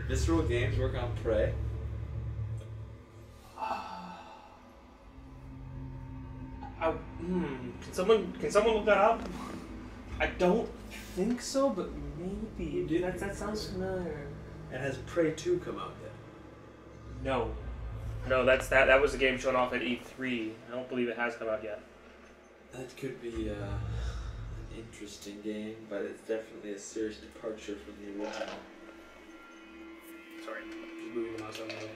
Visceral Games work on Prey? Can someone look that up? I don't think so, but maybe. Dude, that sounds familiar. And has Prey 2 come out yet? No. No, that was a game shown off at E3. I don't believe it has come out yet. That could be an interesting game, but it's definitely a serious departure from the original. Sorry, just moving the mouse over there.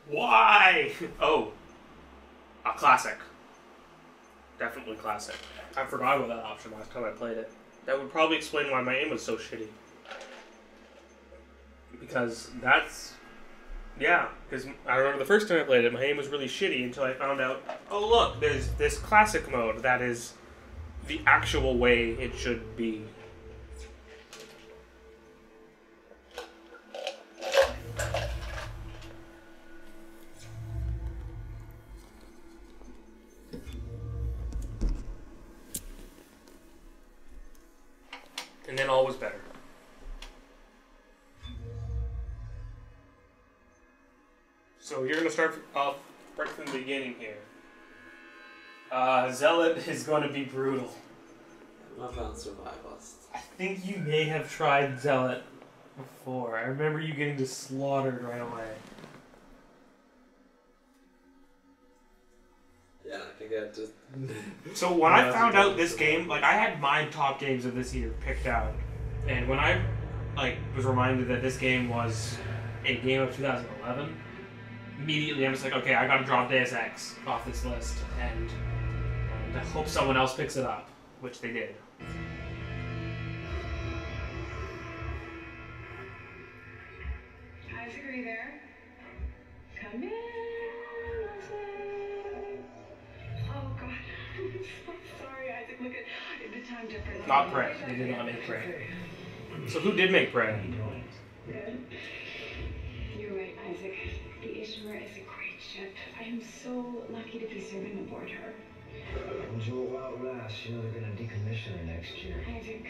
Why? Oh, a classic. Definitely classic. I forgot about that option last time I played it. That would probably explain why my aim was so shitty. Because because I remember the first time I played it, my aim was really shitty until I found out, oh look, there's this classic mode that is the actual way it should be. And then all was better. So you're going to start off right from the beginning here. Zealot is going to be brutal. I'm not on Survivalist. I think you may have tried Zealot before. I remember you getting just slaughtered right away. Yeah, I think I just... So when I found out this game, like I had my top games of this year picked out. And when I was reminded that this game was a game of 2011, immediately I'm just like, okay, I gotta drop Deus Ex off this list and I hope someone else picks it up, which they did. Isaac, are you there? Come in, Isaac. Oh God, I'm so sorry, Isaac. Look at the time difference. Not Prey. They did not make Prey. So who did make Prey? Good. You're right, Isaac. The Ishimura is a great ship. I am so lucky to be serving aboard her. Enjoy a while last. You know they're gonna decommission her next year. Isaac,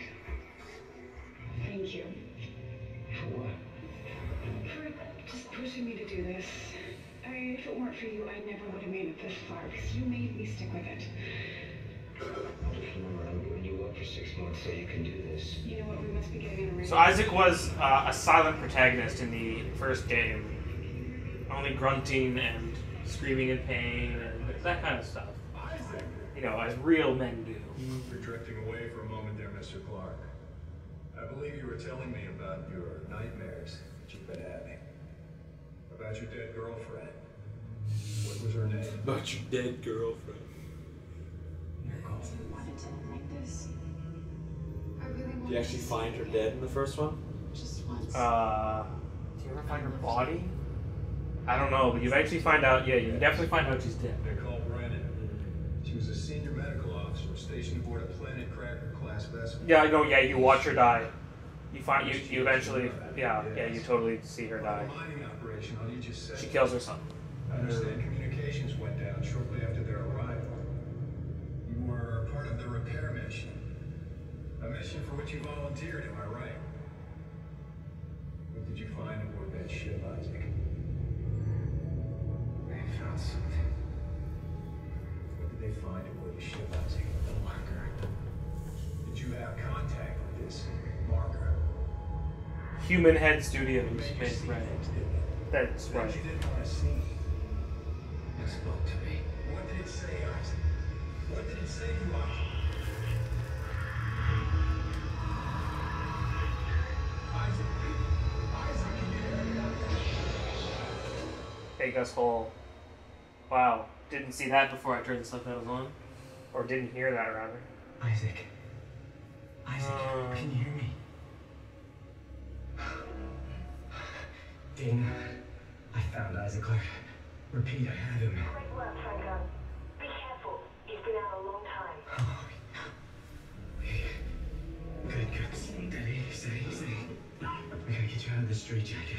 thank you. For what? For just pushing me to do this. I mean, if it weren't for you, I never would have made it this far because you made me stick with it. I'll just remember I'm giving you up for 6 months so you can do this. You know what? We must be getting on a So Isaac was a silent protagonist in the first game. Only grunting and screaming in pain and that kind of stuff. You know, as real men do. You're drifting away for a moment there, Mr. Clark. I believe you were telling me about your nightmares that you've been having. About your dead girlfriend. What was her name? About your dead girlfriend. Do you actually find her dead in the first one? Do you ever find her body? I don't know, but you eventually find out, yeah, you definitely find out she's dead. Nicole Brennan. She was a senior medical officer stationed aboard a Planet Cracker class vessel. Yeah, I know, yeah, you watch her die. You eventually, yeah, you totally see her die. Mining operation, how do you just say? She kills her son. I understand communications went down shortly after their arrival. You were part of the repair mission. A mission for which you volunteered, am I right? What did you find aboard that ship, Isaac? They found something. What did they find aboard the ship, Isaac? The marker. Did you have contact with this marker? Human Head Studios made Prey. That's That right. you didn't want to see. It spoke to me. What did it say, Isaac? What did it say to you, Isaac? Isaac, can you hear me? Take us whole. Wow, didn't see that before I turned the subtitles on. Or didn't hear that, rather. Isaac. Isaac, can you hear me? Dana, I found Isaac Clark. Repeat, I have him. Great work, Franco. Be careful. He's been out a long time. Oh, good. Steady. We gotta get you out of this straitjacket.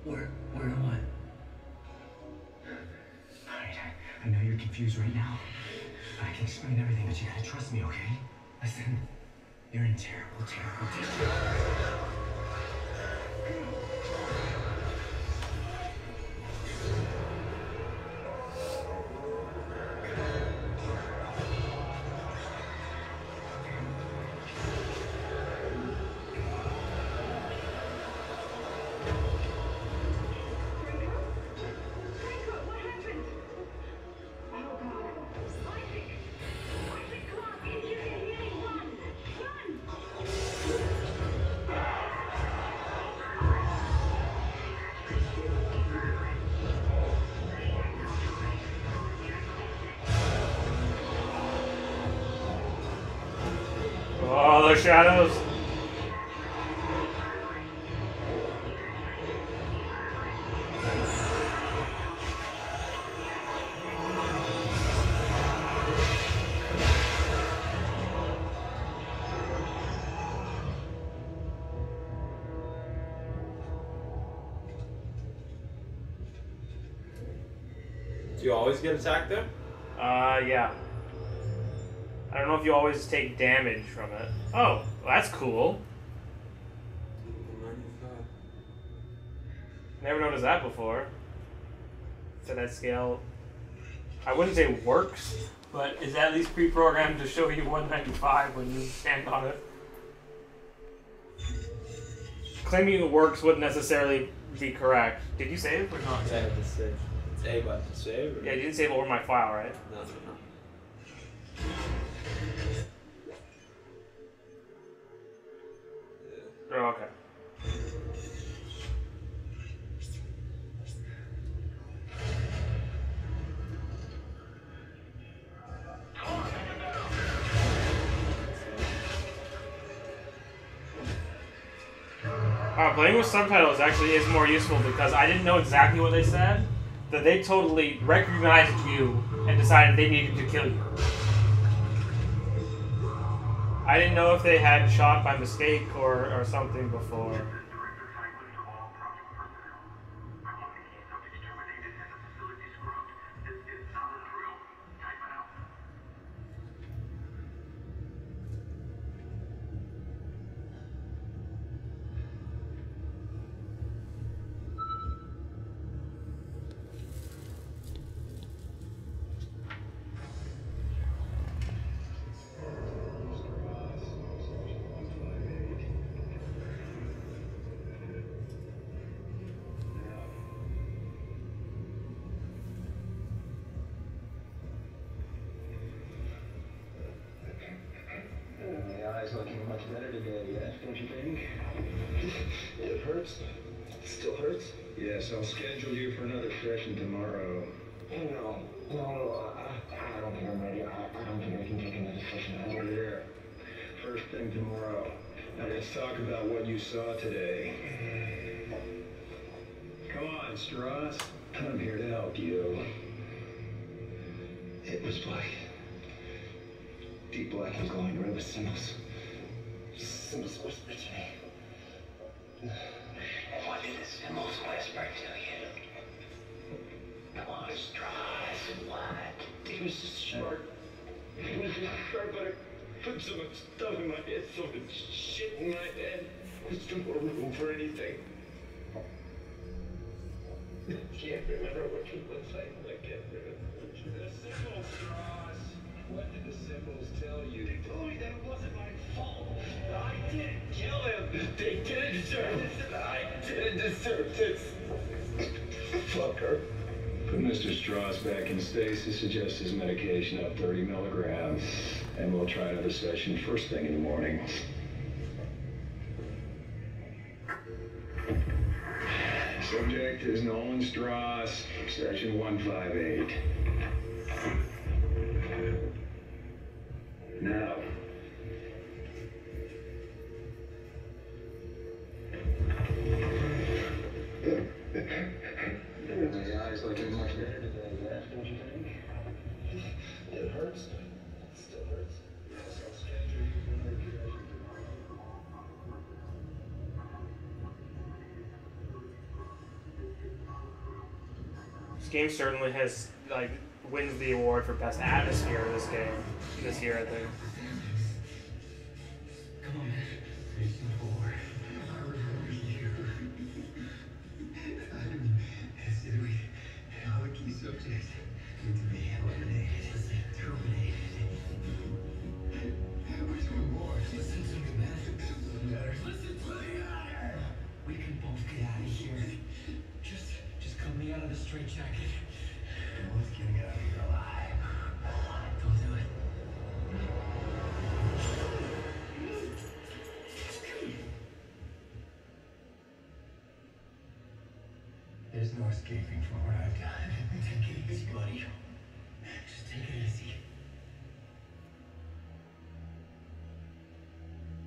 Where to what? Alright, I know you're confused right now. I can explain everything, but you gotta trust me, okay? Listen, you're in terrible, terrible danger. Oh, the shadows. Do you always get attacked there? Yeah. I don't know if you always take damage from it. Oh, well, that's cool. Never noticed that before. So that scale, I wouldn't say works, but is at least pre-programmed to show you 195 when you stand on it. Claiming it works wouldn't necessarily be correct. Did you save or not? I had to save. It's A button to save? Or? Yeah, you didn't save over my file, right? No. Oh, okay. Playing with subtitles actually is more useful because I didn't know exactly what they said, that they totally recognized you and decided they needed to kill you. I didn't know if they had shot by mistake or something before. Looking much better today, yes, don't you think? It hurts? It still hurts? Yes, I'll schedule you for another session tomorrow. No, I don't think I'm ready. I don't think I can take another session. Over here. First thing tomorrow. Now let's talk about what you saw today. Come on, Strauss. I'm here to help you. It was black. Deep black and glowing red with symbols. Symbols whispered to me. And what did the symbols whisper to you? Come on, Strauss. What? It was just short. It was just short, but it put so much stuff in my head, so much shit in my head. There's no more room for anything. I can't remember what you looked like. I can't remember what you looked like. The symbols, Strauss. What did the symbols tell you? They told me that it wasn't my fault. I didn't kill him. They didn't deserve this. I didn't deserve this. Fucker. Put Mr. Strauss back in stasis, adjust his medication up 30 milligrams, and we'll try another session first thing in the morning. Subject is Nolan Strauss, session 158. Now. My eyes looking much better today, yes, don't you think? It hurts. It still hurts. Yes, I'll schedule you for another session This game certainly has like wins the award for best atmosphere of this game this year, I think. Come on, man. Facing forward. I remember you. How a key subject need to be eliminated, terminated. We're doing more. Listen to me, man. Doesn't matter. Listen to the other. We can both get out of here. Just cut me out of the straitjacket. No one's getting out of here alive. Don't do it. There's no escaping from what I've done. Take it easy, buddy. Just take it easy.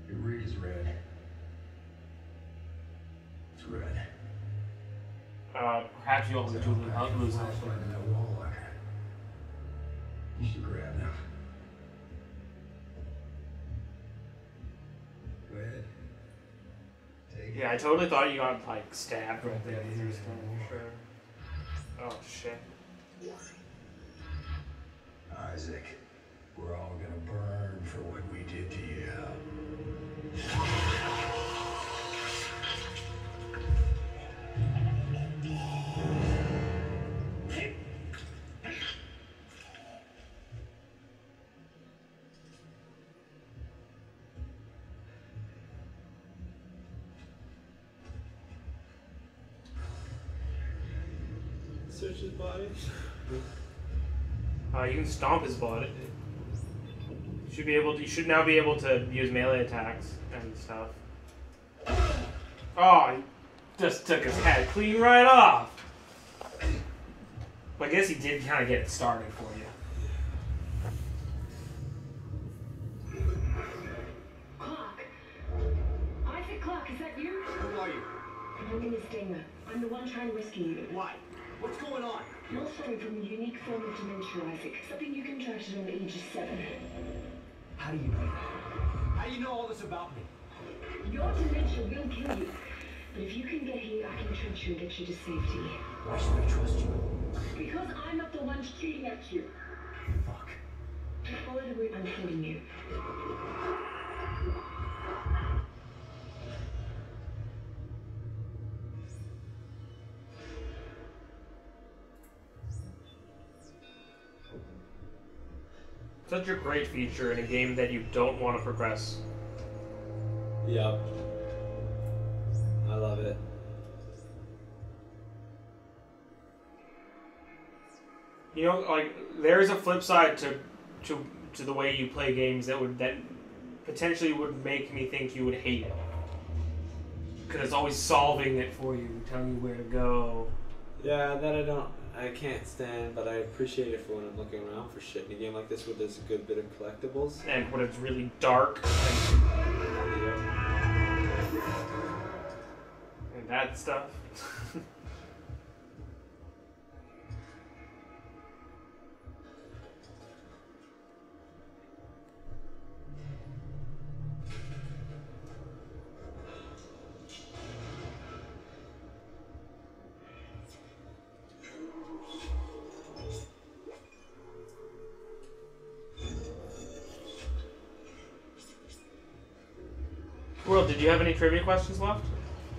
Your rig is red. It's red. Perhaps you'll lose In that wall locker. You should grab them. Go ahead. Take Yeah, I totally thought you got like stabbed right there. Oh shit. Isaac, we're all gonna burn for what we did to you. Search his body. You can stomp his body. You should now be able to use melee attacks and stuff. Oh, he just took his head clean right off. Well, I guess he did kind of get it started for you. Clark. Isaac Clark, is that you? Who are you? My name is Dana. I'm the one trying to rescue you. Why? What's going on? You're suffering from a unique form of dementia, Isaac. Something you contracted on the age of 7. How do you know that? How do you know all this about me? Your dementia will kill you. But if you can get here, I can treat you and get you to safety. Why should I trust you? Because I'm not the one shooting at you. Fuck. Just follow the route I'm sending you. Such a great feature in a game that you don't want to progress. Yep. I love it. You know, like there is a flip side to the way you play games that potentially would make me think you would hate it, because it's always solving it for you, telling you where to go. Yeah, I can't stand, but I appreciate it for when I'm looking around for shit in a game like this where there's a good bit of collectibles. And when it's really dark and that stuff. World, did you have any trivia questions left?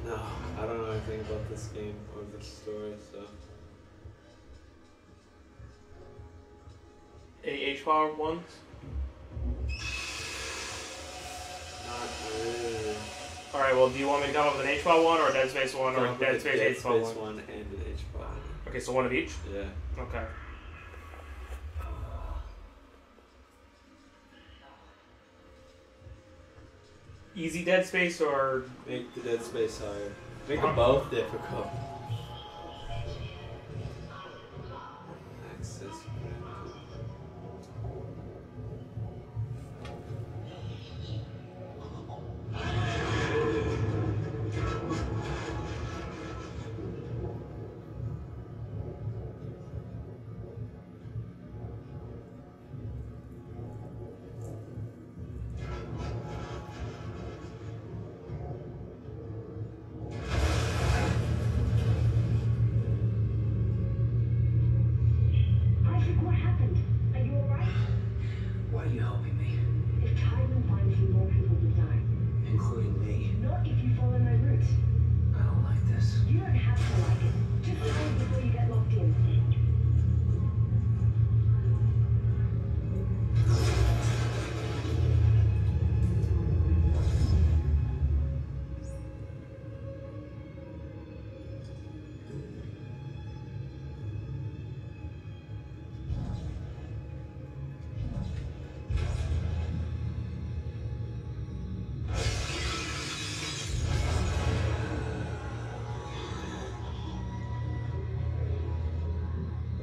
No, I don't know anything about this game or this story, so. Any HPAW ones? Not really. Alright, well, do you want me to come up with an HPAW one or a Dead Space one or a Dead Space HPAW Dead one? Space one and an HPAW. Okay, so one of each? Yeah. Okay. Easy Dead Space or... Make the Dead Space higher. Make them both difficult. Access.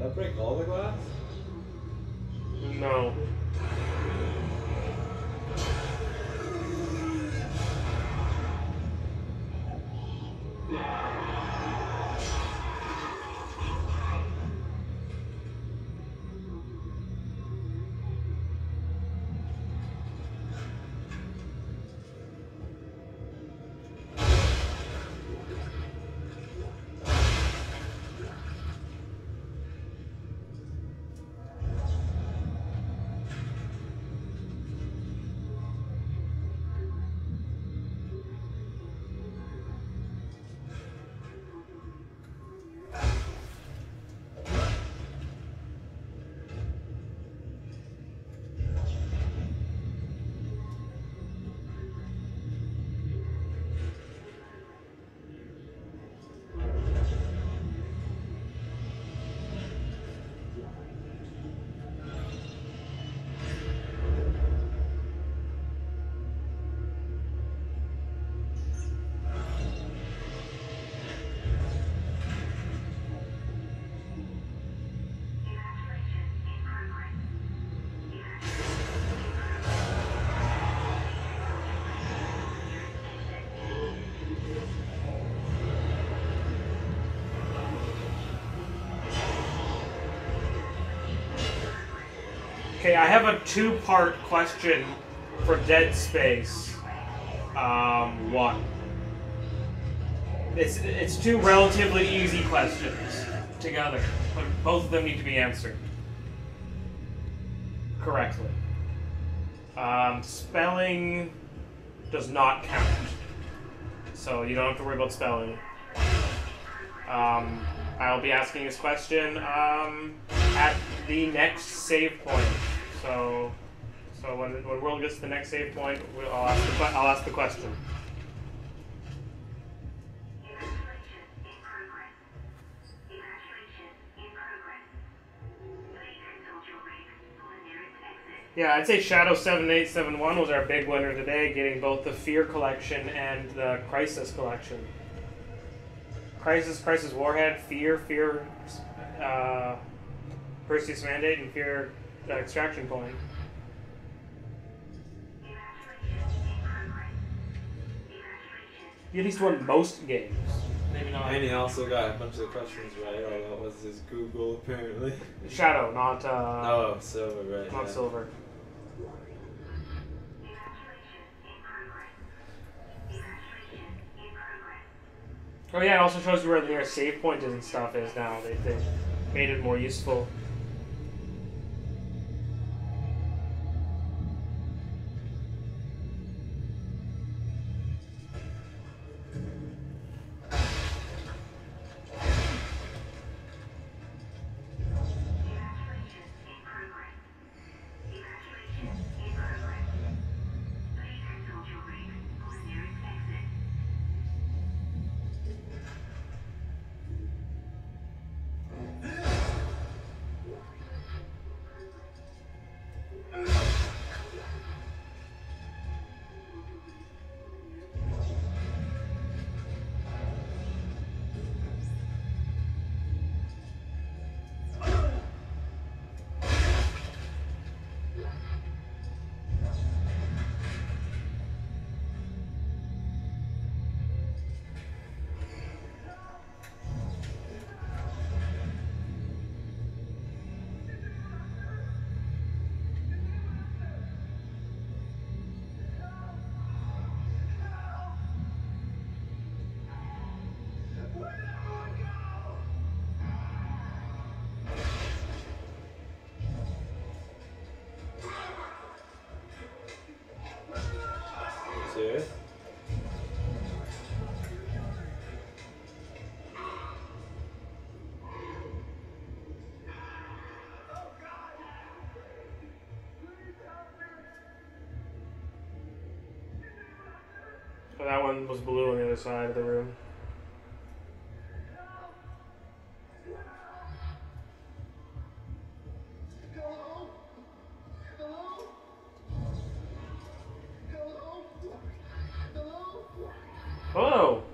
that break all the glass? No. Okay, I have a two-part question for Dead Space 1. It's two relatively easy questions together, but both of them need to be answered correctly. Spelling does not count, so you don't have to worry about spelling. I'll be asking this question at the next save point. So when Will gets to the next save point, I'll ask the question. Yeah, I'd say Shadow 7871 was our big winner today, getting both the Fear Collection and the Crisis Collection. Crisis Warhead, Fear, Perseus Mandate, and Fear Extraction Point. You at least won most games. Maybe not. And he also got a bunch of the questions right, although it was his Google apparently. Shadow, not oh, Silver, right. Not yeah. Silver. Oh yeah, it also shows you where the nearest save point is and stuff is now. They made it more useful. Serious? So that one was blue on the other side of the room. Hello.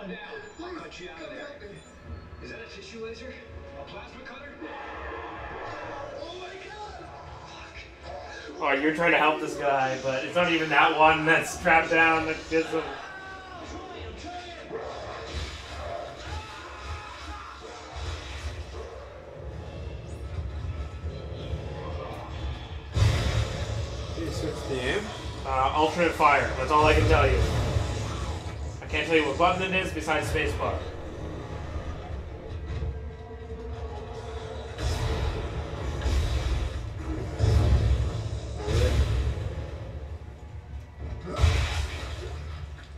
on down. I'll cut you out of there. Is that a tissue laser? A plasma cutter? Oh my god! Fuck. Oh, you're trying to help this guy, but it's not even that one that's strapped down that gives him. I'm trying. Can you switch the aim? Alternate fire. That's all I can tell you. I can't tell you what button it is besides spacebar.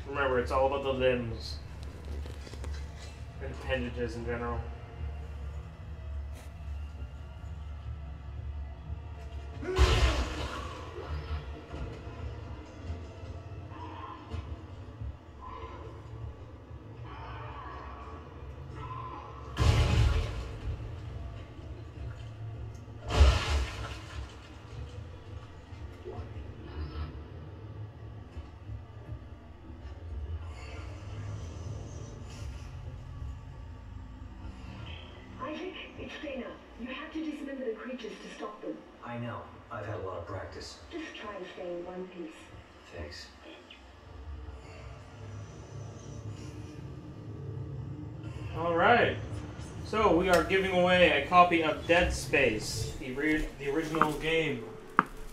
Remember, it's all about the limbs and appendages in general. Isaac, it's Dana. You have to dismember the creatures to stop them. I know. I've had a lot of practice. Just try to stay in one piece. Thanks. Alright. So, we are giving away a copy of Dead Space, the original game,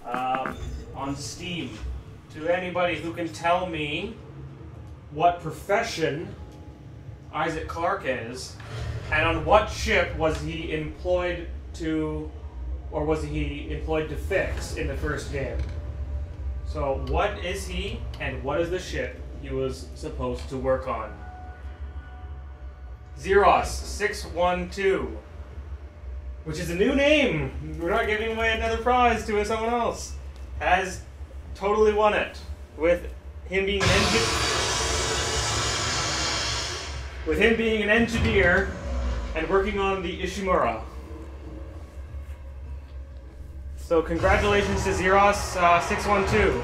on Steam, to anybody who can tell me what profession Isaac Clarke is, and on what ship was he employed to, or was he employed to fix in the first game. So, what is he, and what is the ship he was supposed to work on? Zeros612, which is a new name. We're not giving away another prize to someone else. Has totally won it with him being an engineer and working on the Ishimura. So congratulations to Zeros612.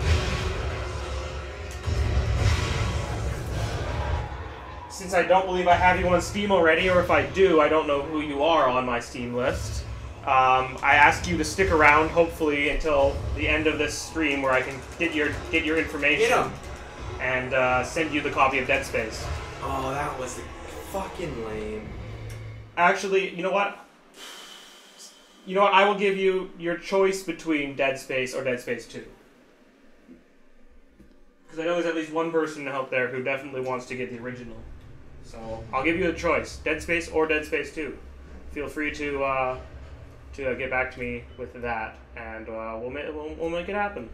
Since I don't believe I have you on Steam already, or if I do, I don't know who you are on my Steam list. I ask you to stick around, hopefully, until the end of this stream, where I can get your information and send you the copy of Dead Space. Oh, that was fucking lame. Actually, you know what? I will give you your choice between Dead Space or Dead Space 2. Because I know there's at least one person out there who definitely wants to get the original. So, I'll give you a choice. Dead Space or Dead Space 2. Feel free to get back to me with that, and we'll make it happen.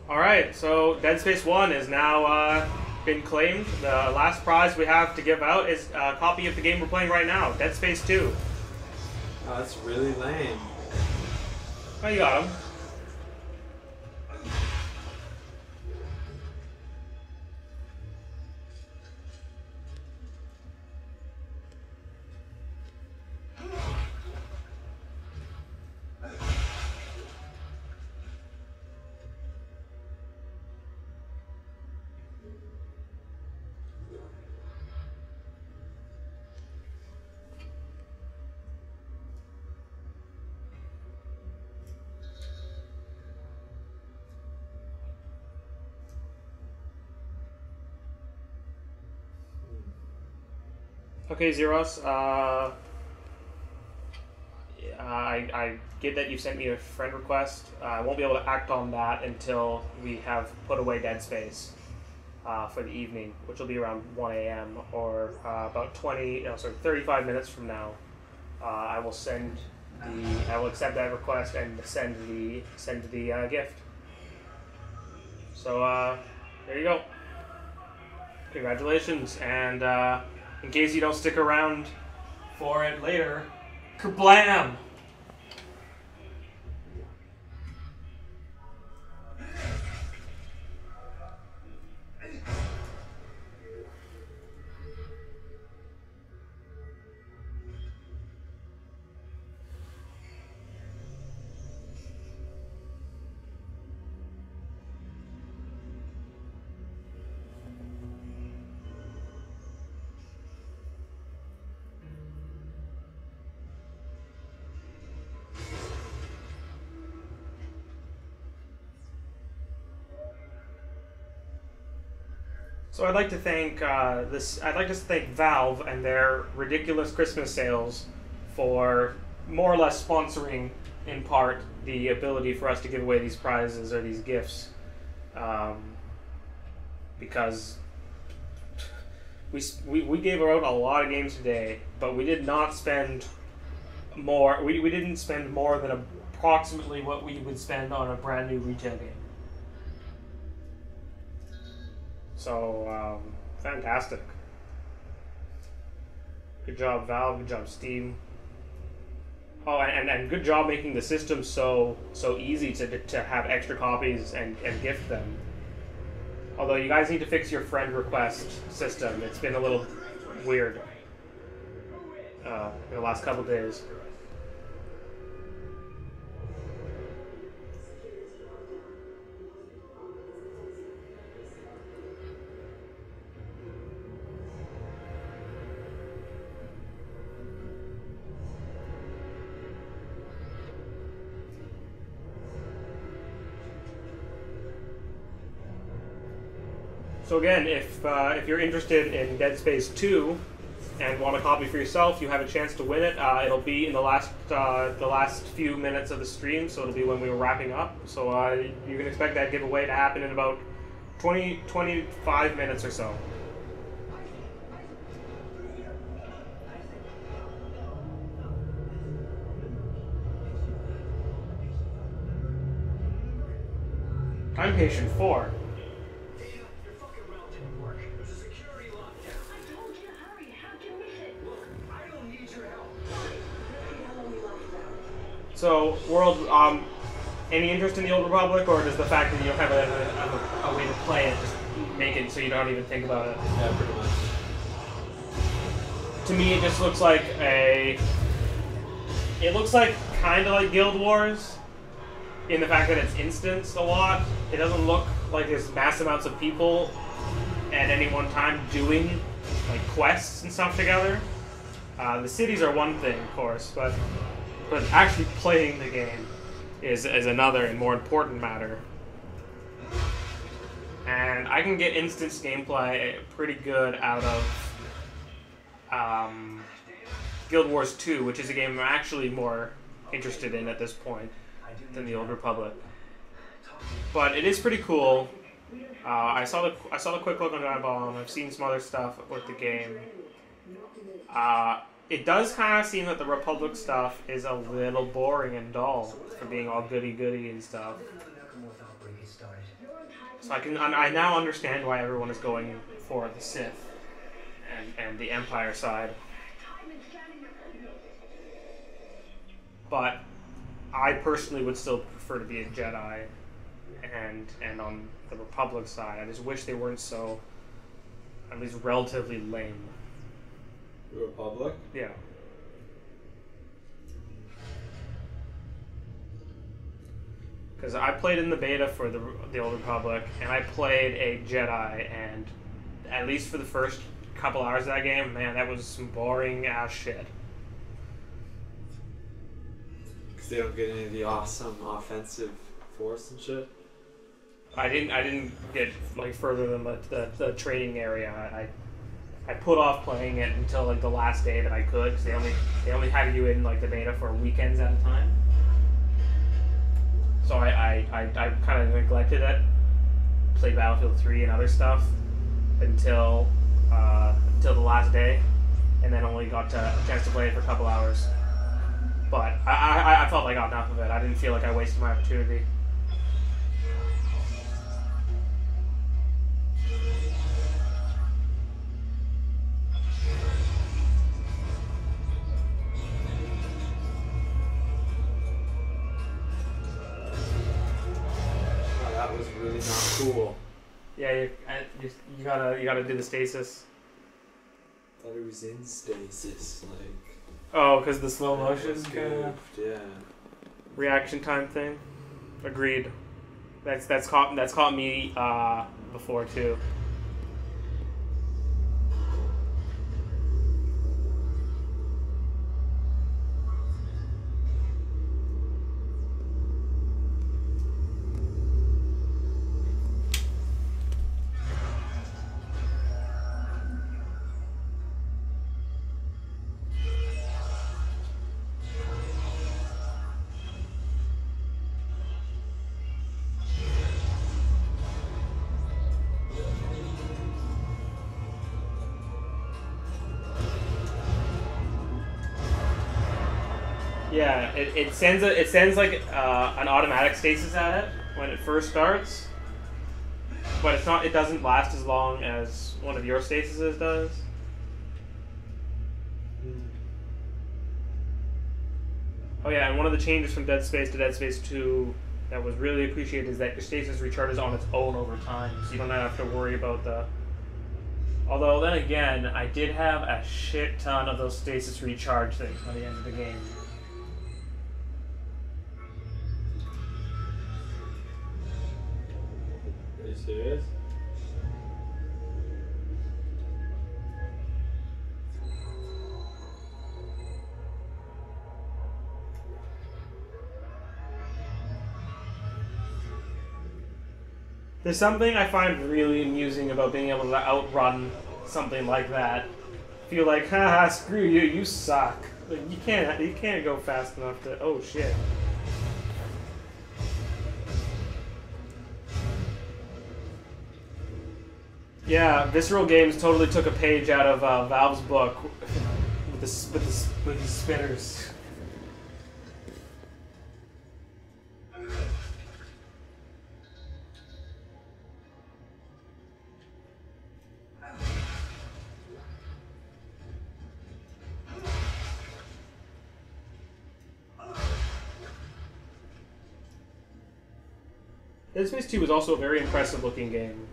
Alright, so Dead Space 1 is now been claimed. The last prize we have to give out is a copy of the game we're playing right now, Dead Space 2. Oh, that's really lame. Oh, you got him. Okay, Zeros, I get that you sent me a friend request. I won't be able to act on that until we have put away Dead Space for the evening, which will be around 1 a.m. or about 35 minutes from now. I will accept that request and send the gift. So there you go. Congratulations, and in case you don't stick around for it later, kablam! So I'd like to thank I'd like to thank Valve and their ridiculous Christmas sales for more or less sponsoring, in part, the ability for us to give away these prizes or these gifts, because we gave out a lot of games today, but we did not spend more. We didn't spend more than approximately what we would spend on a brand new retail game. So, fantastic. Good job, Valve. Good job, Steam. Oh, and good job making the system so easy to have extra copies and gift them. Although you guys need to fix your friend request system. It's been a little weird in the last couple days. So again, if you're interested in Dead Space 2 and want a copy for yourself, you have a chance to win it. It'll be in the last few minutes of the stream, so it'll be when we were wrapping up. So you can expect that giveaway to happen in about 25 minutes or so. Time Patient 4. So, World, any interest in the Old Republic, or does the fact that you don't have a way to play it just make it so you don't even think about it? Yeah, pretty much. To me, it just looks like it looks like kind of like Guild Wars, in the fact that it's instanced a lot. It doesn't look like there's mass amounts of people at any one time doing like quests and stuff together. The cities are one thing, of course, but actually playing the game is another and more important matter. And I can get instance gameplay pretty good out of Guild Wars 2, which is a game I'm actually more interested in at this point than the Old Republic. But it is pretty cool. I saw the quick look on Eyeball, and I've seen some other stuff with the game. It does kind of seem that the Republic stuff is a little boring and dull for being all goody-goody and stuff. So I now understand why everyone is going for the Sith and the Empire side. But I personally would still prefer to be a Jedi and on the Republic side. I just wish they weren't so, at least relatively lame. The Republic? Yeah. Because I played in the beta for the Old Republic, and I played a Jedi, and at least for the first couple hours of that game, man, that was some boring ass shit. Because they don't get any of the awesome offensive force and shit? I didn't get like further than the training area. I put off playing it until like the last day that I could, because they only had you in like the beta for weekends at a time. So I kind of neglected it, played Battlefield 3 and other stuff until the last day, and then only got a chance to play it for a couple hours. But I felt like I got enough of it. I didn't feel like I wasted my opportunity. Not cool. Yeah, you gotta do the stasis. I thought it was in stasis, like. Oh, because the slow motion yeah. reaction time thing. Agreed. That's caught me before too. Yeah, it sends like an automatic stasis at it when it first starts, but it's not. It doesn't last as long as one of your stasises does. Oh yeah, and one of the changes from Dead Space to Dead Space 2 that was really appreciated is that your stasis recharges on its own over time, so you don't have to worry about the... Although, then again, I did have a shit ton of those stasis recharge things by the end of the game. Are you serious? There's something I find really amusing about being able to outrun something like that. Feel like, haha, screw you, you suck. Like, you can't go fast enough to... Oh, shit. Yeah, Visceral Games totally took a page out of Valve's book with the spinners. Dead Space 2 was also a very impressive looking game.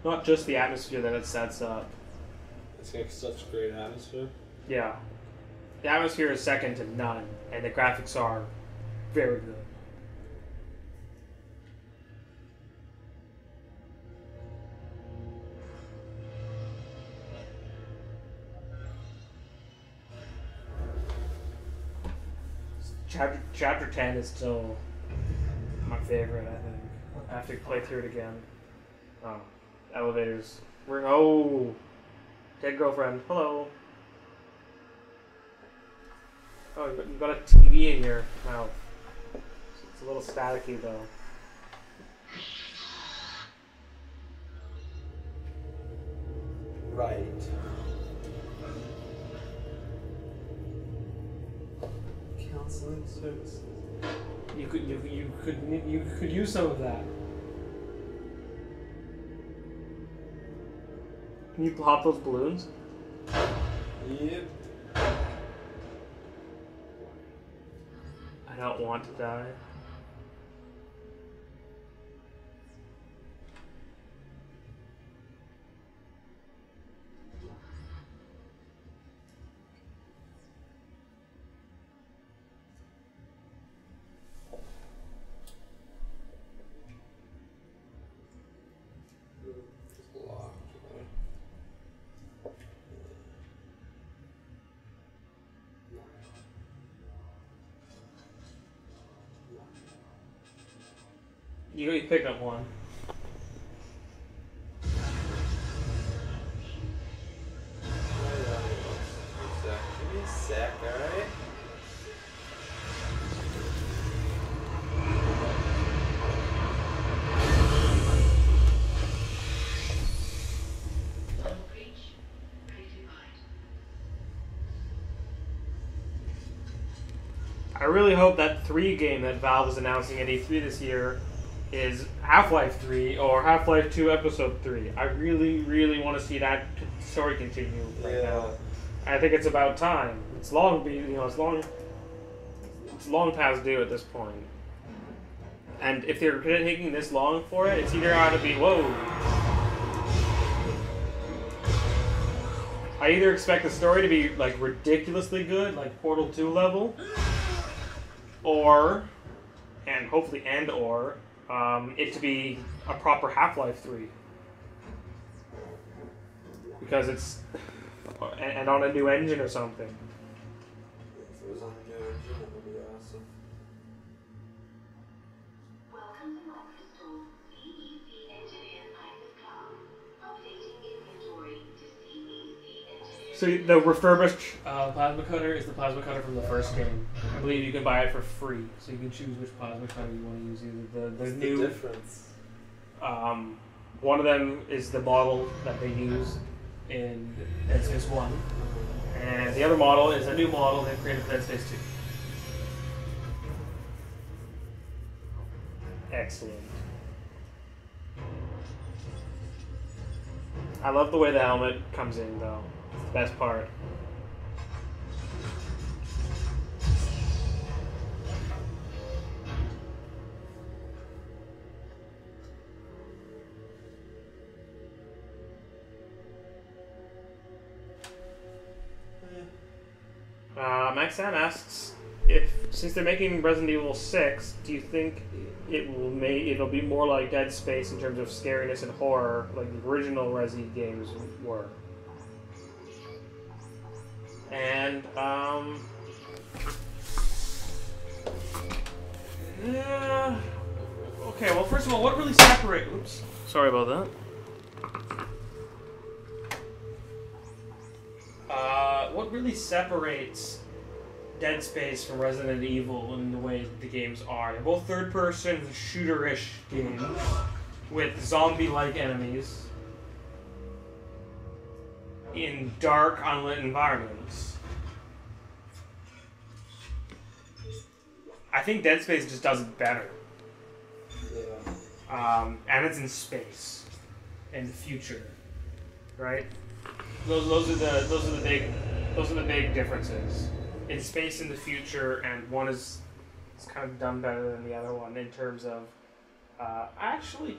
Not just the atmosphere that it sets up. It's got such great atmosphere. Yeah. The atmosphere is second to none, and the graphics are very good. Chapter 10 is still my favorite, I think. I have to play through it again. Oh, elevators. Oh, dead girlfriend. Hello. Oh, you got a TV in your mouth. It's a little staticky, though. Right. Counseling services. You could use some of that. Can you pop those balloons? Yep. I don't want to die. It's locked, right? You pick up one. Give me a sec, alright? I really hope that 3 game that Valve is announcing at E3 this year is Half-Life 3 or Half-Life 2 Episode 3. I really, really want to see that story continue right now. I think it's about time. It's long past due at this point. And if they're taking this long for it, it's either got to be, whoa. I either expect the story to be like ridiculously good, like Portal 2 level, or, and hopefully it to be a proper Half-Life 3. Because it's, and on a new engine or something. If it was on a new engine, it would be awesome. Welcome to Microsoft CEC Engineer Access Cloud. Updating inventory to CEC Engineer. So the refurbished plasma cutter is the plasma cutter from the first game. I believe you can buy it for free, so you can choose which plasma cutter you want to use. Either the What's new. the difference? One of them is the model that they use in Dead Space 1. And the other model is a new model they've created for Dead Space 2. Excellent. I love the way the helmet comes in, though. It's the best part. Maxan asks, since they're making Resident Evil 6, do you think it'll be more like Dead Space in terms of scariness and horror, like the original Resi games were? And yeah. Okay. Well, first of all, what really separates? Oops. Sorry about that. What really separates Dead Space from Resident Evil in the way the games are? They're both third-person shooter-ish games with zombie-like enemies in dark, unlit environments. I think Dead Space just does it better. Yeah. And it's in space, in the future, right? Those are the big differences. In space in the future, and one is kind of done better than the other one in terms of actually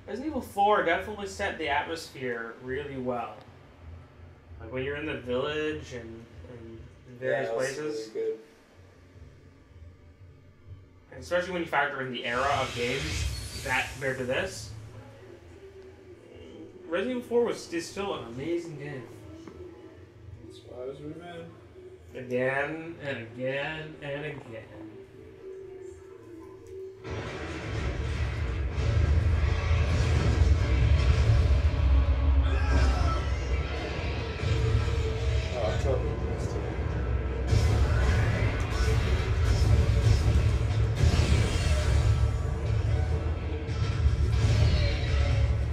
Resident Evil 4 definitely set the atmosphere really well. Like when you're in the village and various places. Really good. And especially when you factor in the era of games that compared to this. Resident Evil 4 is still an amazing game. That's why I was remanded. Again and again and again. Oh, I totally missed it.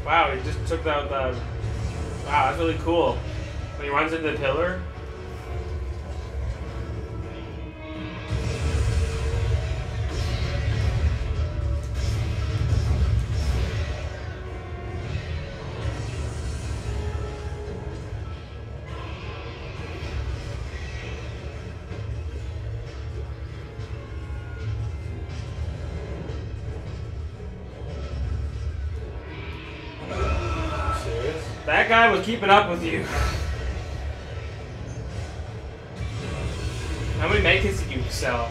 Wow, he just took out the... Wow, that's really cool. When he runs into the pillar. That guy was keeping up with you. How many medkits did you sell?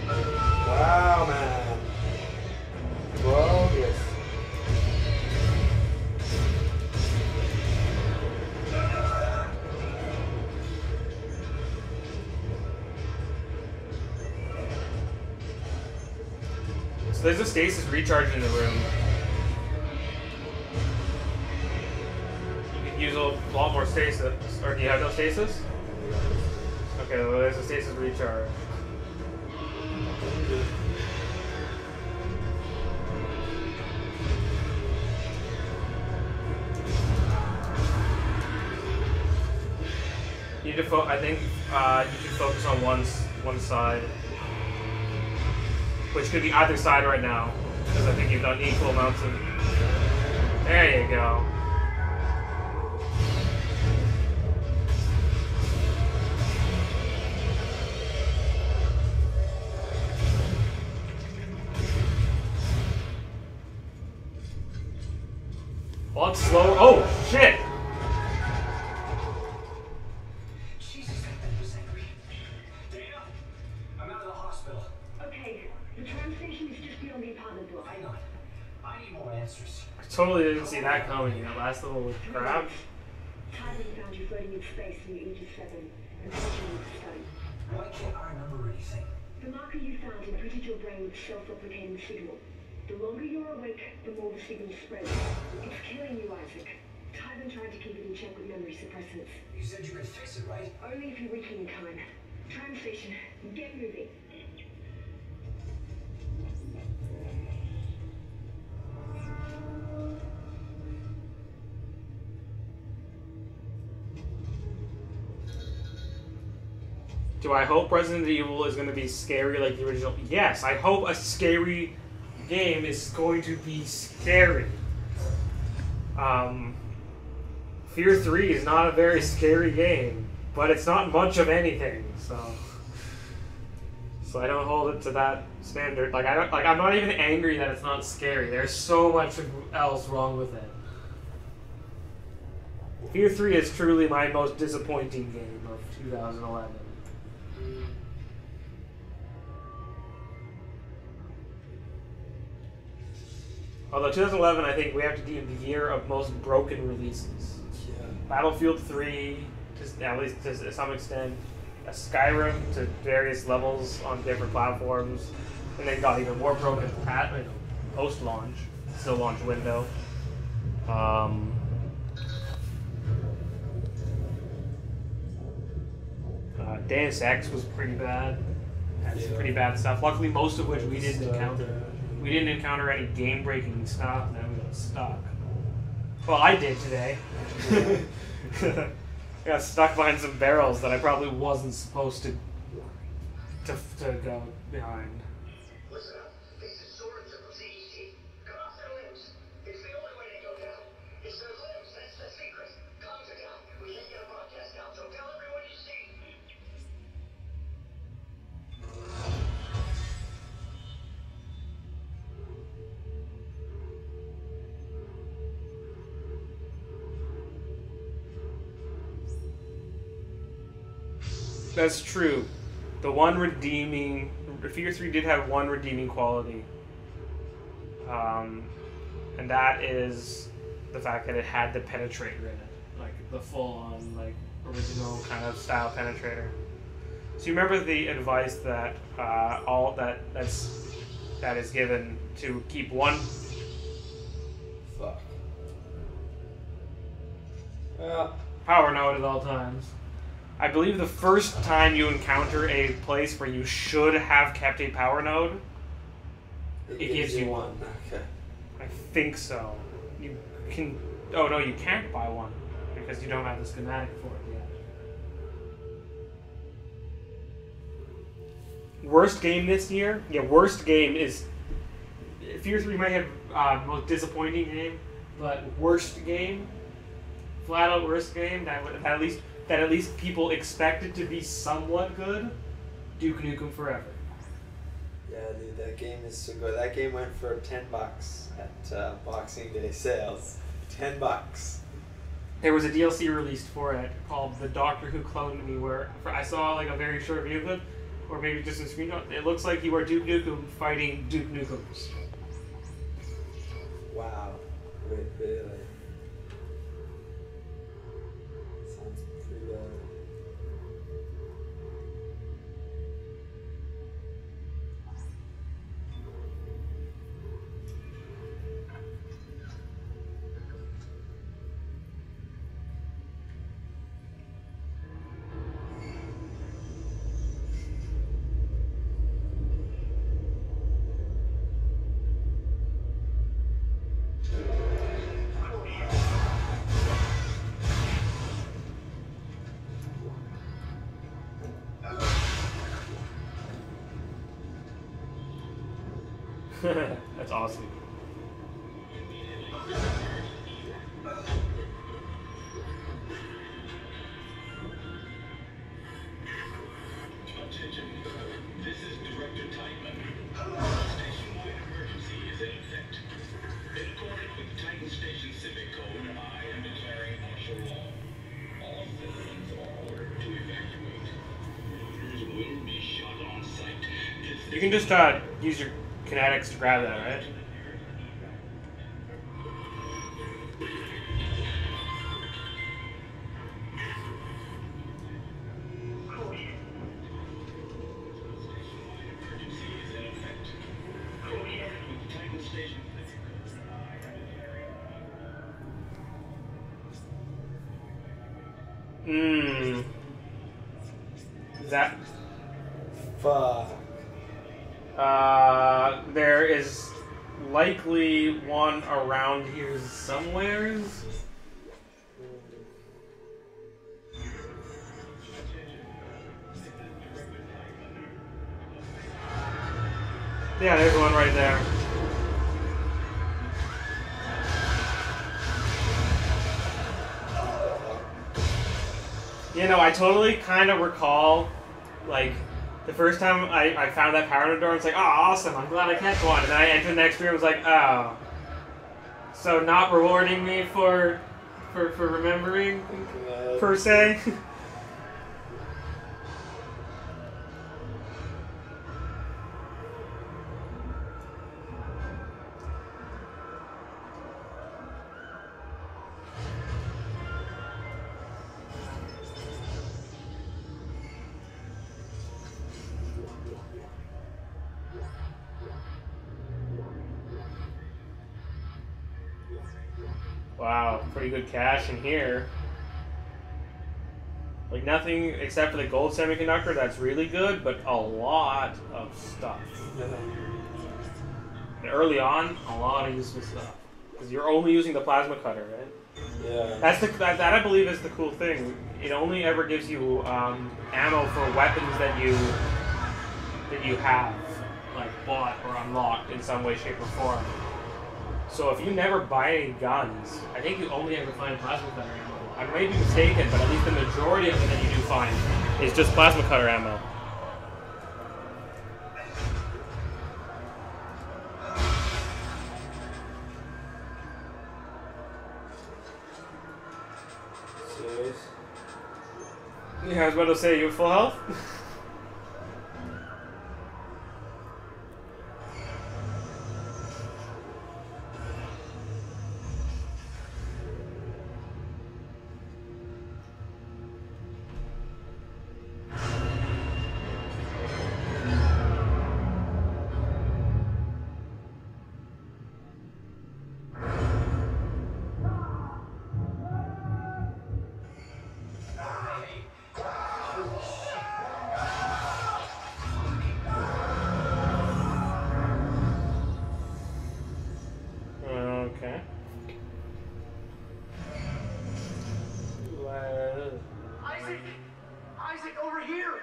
Wow, man. Well, yes. So there's a stasis recharge in the room. Use a lot more stasis. Or do you have no stasis? Okay, well there's a stasis recharge. You need to I think you should focus on one side. Which could be either side right now. Because I think you've done equal amounts of... There you go. A lot slower. Oh, shit! Jesus, that thing was angry. Dana, I'm out of the hospital. Okay, the tram station is just beyond the apartment block. Hang on. I need more answers. I totally didn't see that coming. That last little crab. Tyler found you floating in space near Aegis 7 and sent you to study. Why can't I remember anything? The marker you found imprinted your brain with self-replicating signal. The longer you're awake, the more the signal spreads. It's killing you, Isaac. Tyler tried to keep it in check with memory suppressants. You said you could fix it, right? Only if you reach it in time. Tram station, get moving. Do I hope Resident Evil is going to be scary like the original? Yes, I hope a scary game is going to be scary. Fear 3 is not a very scary game, but it's not much of anything, so I don't hold it to that standard. I'm not even angry that it's not scary. There's so much else wrong with it. Fear 3 is truly my most disappointing game of 2011. Although 2011, I think we have to deem the year of most broken releases. Yeah. Battlefield 3, at least to some extent. Skyrim to various levels on different platforms. And then got even more broken post-launch. Still launch window. Deus Ex was pretty bad. Had some pretty bad stuff. Luckily, most of which we didn't encounter. We didn't encounter any game-breaking stuff, and then we got stuck. Well, I did today. I got stuck behind some barrels that I probably wasn't supposed to go behind. Listen up. This is swords of CEC. Cut off their limbs. It's the only way to go down. It's their limbs. That's the secret. Comms are down. We can't get a broadcast out, so tell everyone you see. That's true. Fear 3 did have one redeeming quality. And that is the fact that it had the penetrator in it. Like the full-on, original kind of style penetrator. So you remember the advice that that is given to keep one... Fuck. Well... power node at all times. I believe the first time you encounter a place where you should have kept a power node, it gives you one. Okay. I think so. You can... Oh no, you can't buy one because you don't have the schematic for it yet. Worst game this year? Yeah, worst game is... Fear 3 might have most disappointing game, but worst game? Flat out worst game? That at least people expect it to be somewhat good. Duke Nukem Forever. Yeah, dude, that game is so good. That game went for $10 at Boxing Day sales. $10. There was a DLC released for it called The Doctor Who Cloned Me, where I saw a very short video clip, or maybe just a screenshot. It looks like you are Duke Nukem fighting Duke Nukems. Wow. Wait, really? Sounds pretty bad. That's awesome. Attention. This is Director Titan. Station-wide emergency is in effect. In accordance with Titan Station Civic Code, I am declaring martial law. All citizens are ordered to evacuate. Intruders will be shot on sight. You can just use your kinetics to grab that, right? That... Fuck. There is likely one around here somewheres. Yeah, there's one right there. You know, I totally kind of recall, like, the first time I found that power in the door, it's like, oh, awesome, I'm glad I catch one. And then I entered the next room, it was like, oh. So not rewarding me for remembering, per se. Wow, pretty good cash in here. Like nothing except for the gold semiconductor that's really good, but a lot of stuff. And early on, a lot of useful stuff. Because you're only using the plasma cutter, right? Yeah. That's that I believe is the cool thing. It only ever gives you ammo for weapons that you have, like bought or unlocked in some way, shape, or form. So if you never buy any guns, I think you only ever find plasma cutter ammo. I may be mistaken, but at least the majority of it that you do find is just plasma cutter ammo. Serious? Yeah, I was about to say, you have full health? Okay. Isaac, over here!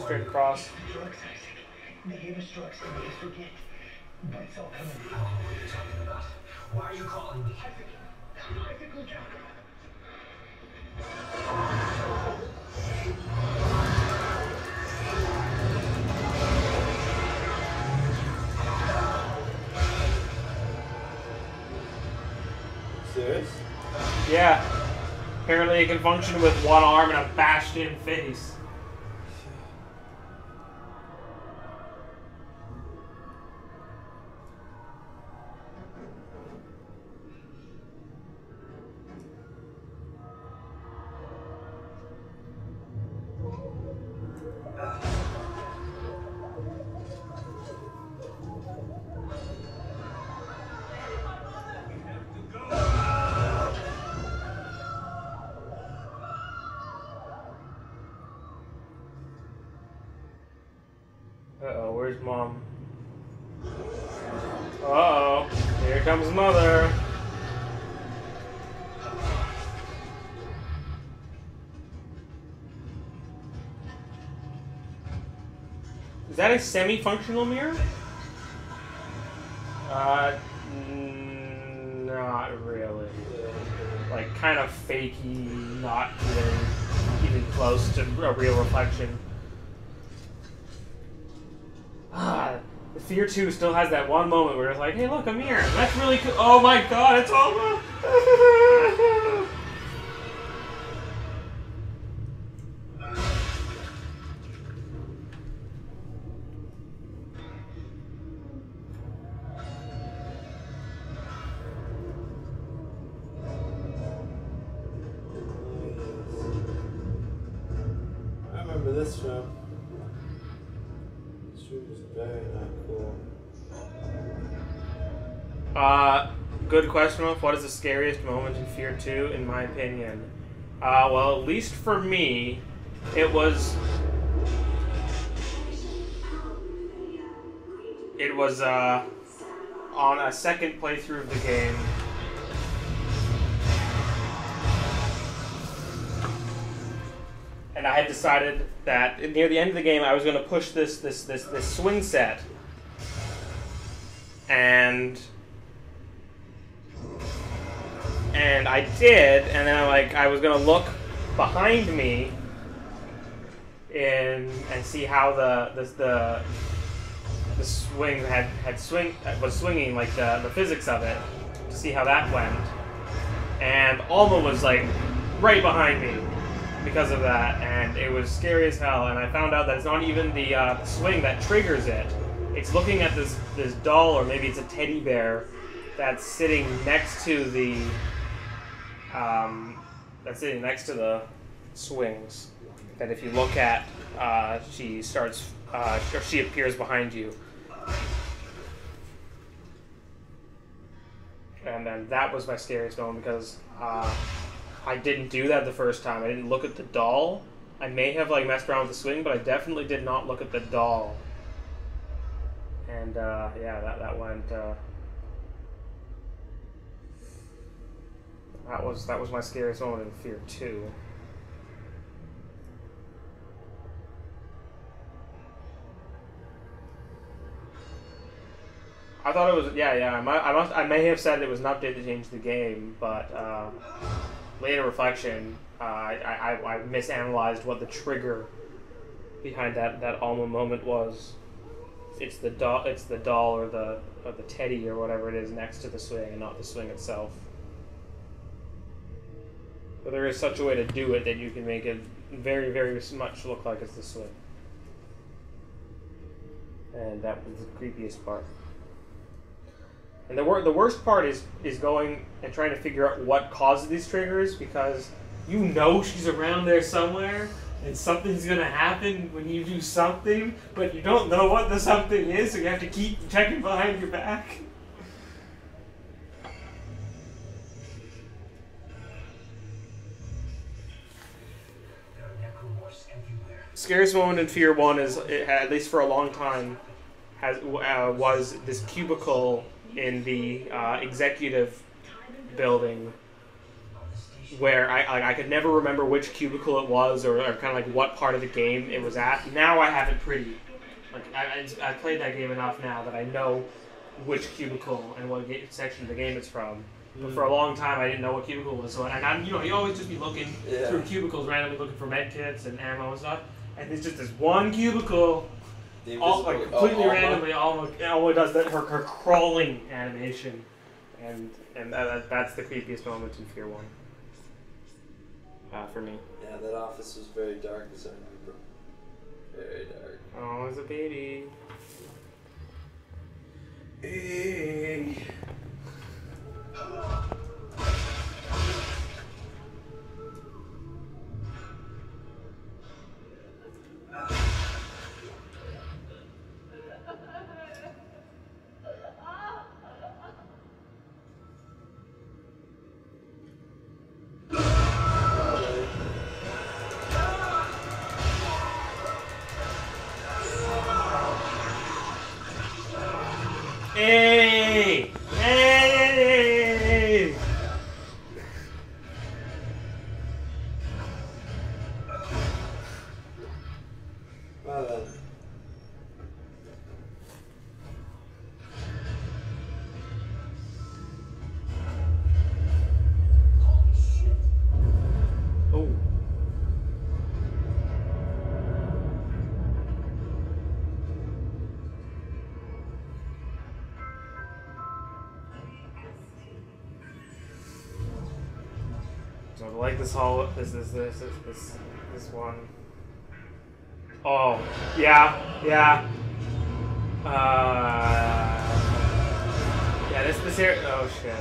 Straight across. Drugs, Isaac. They gave us drugs to make us forget. But it's all coming back. What are you talking about? Why are you calling me? Isaac, look out. Serious? Yeah. Apparently it can function with one arm and a bashed-in face. Uh-oh, where's Mom? Uh-oh, here comes Mother. Is that a semi-functional mirror? Not really. Like, kind of fakey, not even close to a real reflection. The Fear 2 still has that one moment where it's like, hey, look, a mirror. That's really cool. Oh my god, it's over! I remember this room. This room is very not cool. Good question, Wolf. What is the scariest moment in Fear 2, in my opinion? Well, at least for me, it was on a second playthrough of the game. and I had decided that near the end of the game I was going to push this swing set, and I did, and then I was going to look behind me and see how the swing was swinging, like the physics of it, to see how that went. And Alma was like right behind me because of that, and it was scary as hell. And I found out that it's not even the swing that triggers it. It's looking at this doll, or maybe it's a teddy bear that's sitting next to the swings. That if you look at, she appears behind you. And then that was my scariest moment, because I didn't do that the first time. I didn't look at the doll. I may have messed around with the swing, but I definitely did not look at the doll. And yeah, that went. That was my scariest moment in Fear 2. I thought it was I may have said it was an update to change the game, but later reflection, I misanalyzed what the trigger behind that Alma moment was. It's the doll or the teddy or whatever it is next to the swing, and not the swing itself. But there is such a way to do it that you can make it very, very much look like it's the swing. And that was the creepiest part. And the worst part is going and trying to figure out what causes these triggers, because you know she's around there somewhere, and something's going to happen when you do something, but you don't know what the something is, so you have to keep checking behind your back. Scariest moment in Fear 1 is, at least for a long time, was this cubicle in the executive building, where I could never remember which cubicle it was, or kind of what part of the game it was at. Now I have it pretty. I played that game enough now that I know which cubicle and what section of the game it's from. But for a long time I didn't know what cubicle it was. So, and you always just be looking through cubicles, randomly looking for med kits and ammo and stuff. And there's just this one cubicle. Completely randomly, Alma does that, her crawling animation, and that's the creepiest moment in Fear 1 for me. Yeah, that office was very dark, as I remember. Very dark. Oh, it's a baby. Hey. Hey! Hey! Well then. Oh. So I like this whole this one. Oh, yeah. Yeah, this here. Oh shit.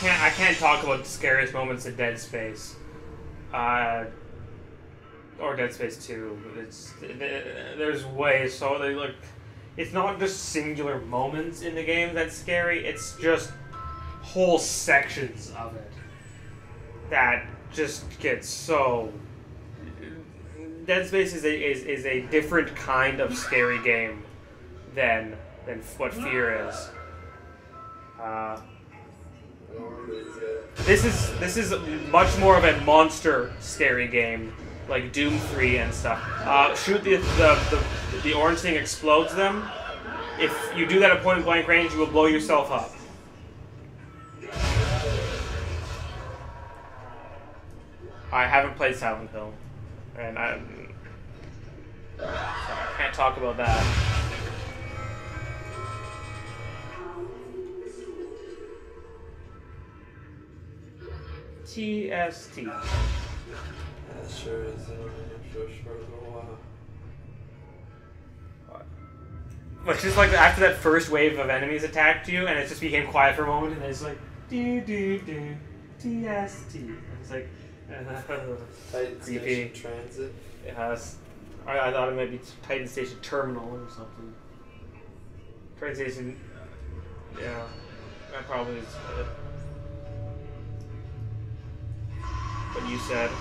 I can't talk about the scariest moments in Dead Space, or Dead Space 2. There's ways. So they look. it's not just singular moments in the game that's scary, it's just whole sections of it that just get so... Dead Space is a different kind of scary game than what Fear is. This is much more of a monster scary game, like Doom 3 and stuff. Shoot the orange thing explodes them. If you do that at point blank range, you will blow yourself up. I haven't played Silent Hill, and I can't talk about that. TST. Yeah, sure is. Sure for a little while. But just like after that first wave of enemies attacked you, and it just became quiet for a moment, and it's like do do do TST. And it's like Titan creepy. Station Transit. It has. I thought it might be Titan Station Terminal or something. Train Station. Yeah, that probably is it. What you said.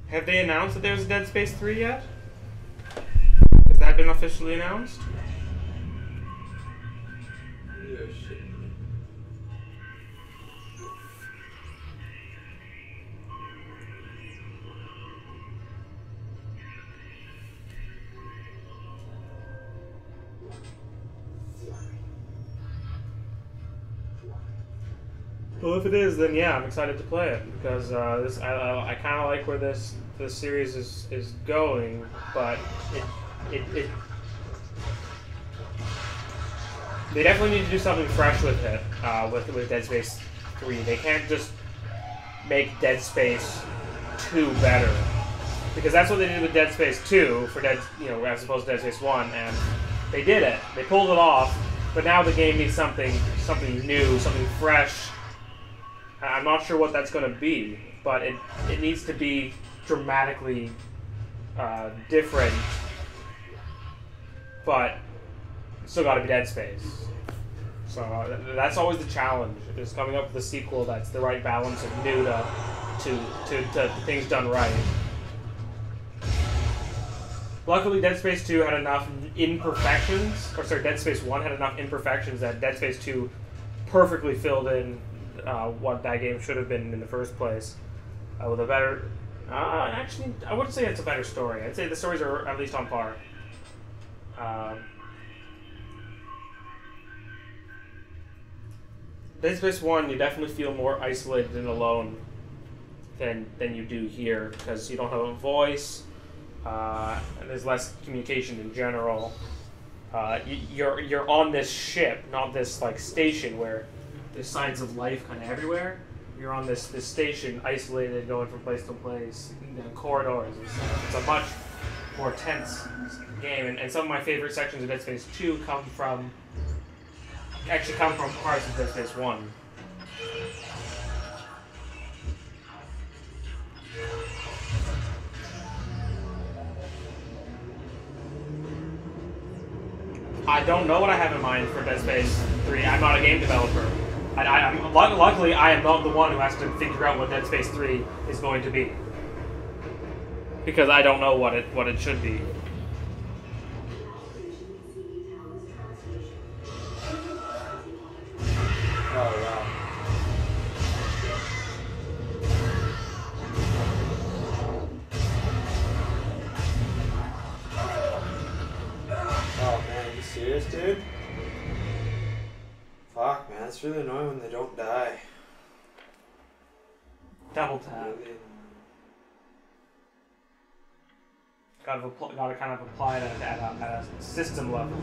Have they announced that there's a Dead Space 3 yet? Has that been officially announced? You're shitting me. Well, if it is, then yeah, I'm excited to play it because I kind of like where this series is going, but it they definitely need to do something fresh with it with Dead Space 3. They can't just make Dead Space 2 better because that's what they did with Dead Space 2 for as opposed to Dead Space 1, and they did it. They pulled it off, but now the game needs something new, something fresh. I'm not sure what that's going to be, but it needs to be dramatically different, but still got to be Dead Space. So that's always the challenge, is coming up with a sequel that's the right balance of new to things done right. Luckily, Dead Space 2 had enough imperfections, Dead Space 1 had enough imperfections that Dead Space 2 perfectly filled in what that game should have been in the first place, with a better... actually, I wouldn't say it's a better story. I'd say the stories are at least on par. Dead Space 1, you definitely feel more isolated and alone than you do here, because you don't have a voice, and there's less communication in general. You're on this ship, not this like station where there's signs of life kind of everywhere. You're on this station, isolated, going from place to place, corridors and stuff. It's a much more tense game, and some of my favorite sections of Dead Space 2 come from parts of Dead Space 1. I don't know what I have in mind for Dead Space 3. I'm not a game developer. Luckily, I am not the one who has to figure out what Dead Space 3 is going to be, because I don't know what it should be. Oh wow. Oh man, are you serious, dude? Fuck, man, it's really annoying when they don't die. Double tap. Really? Gotta kind of apply it at a system level.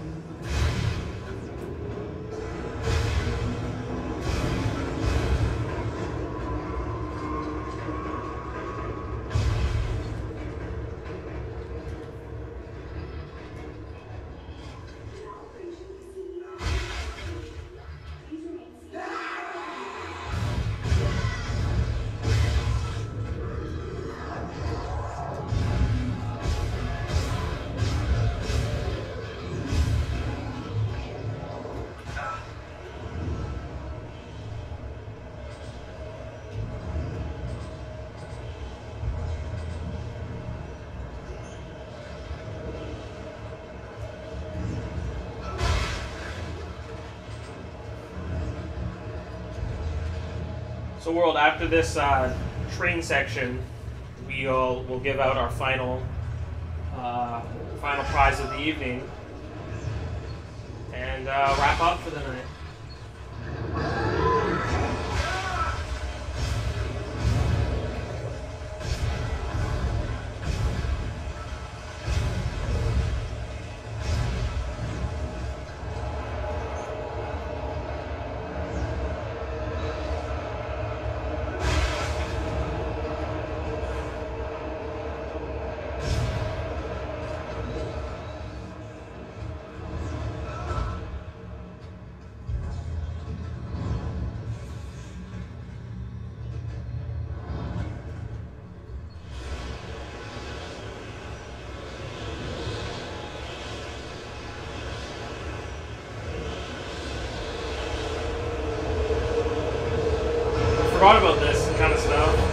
So, World, after this train section, we'll give out our final prize of the evening and wrap up for the night. Forgot about this kind of stuff.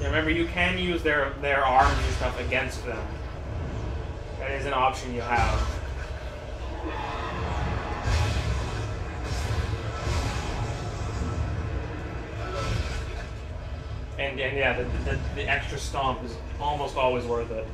Remember, you can use their arms and stuff against them. That is an option you have. And yeah, the extra stomp is almost always worth it.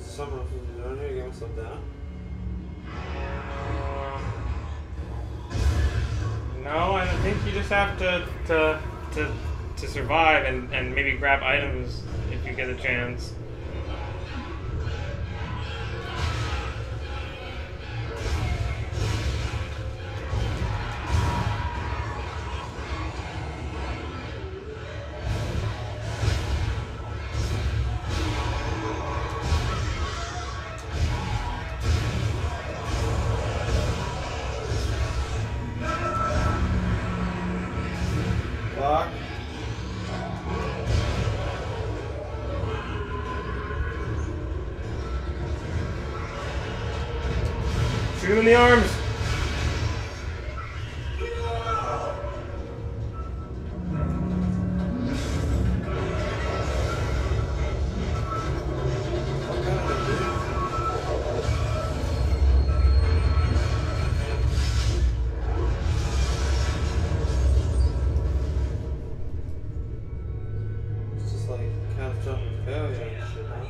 Someone who's down here, get myself down. No, I think you just have to survive and maybe grab items if you get a chance. Fuck. Shoot him in the arms. It's just like catastrophic failure and shit, huh?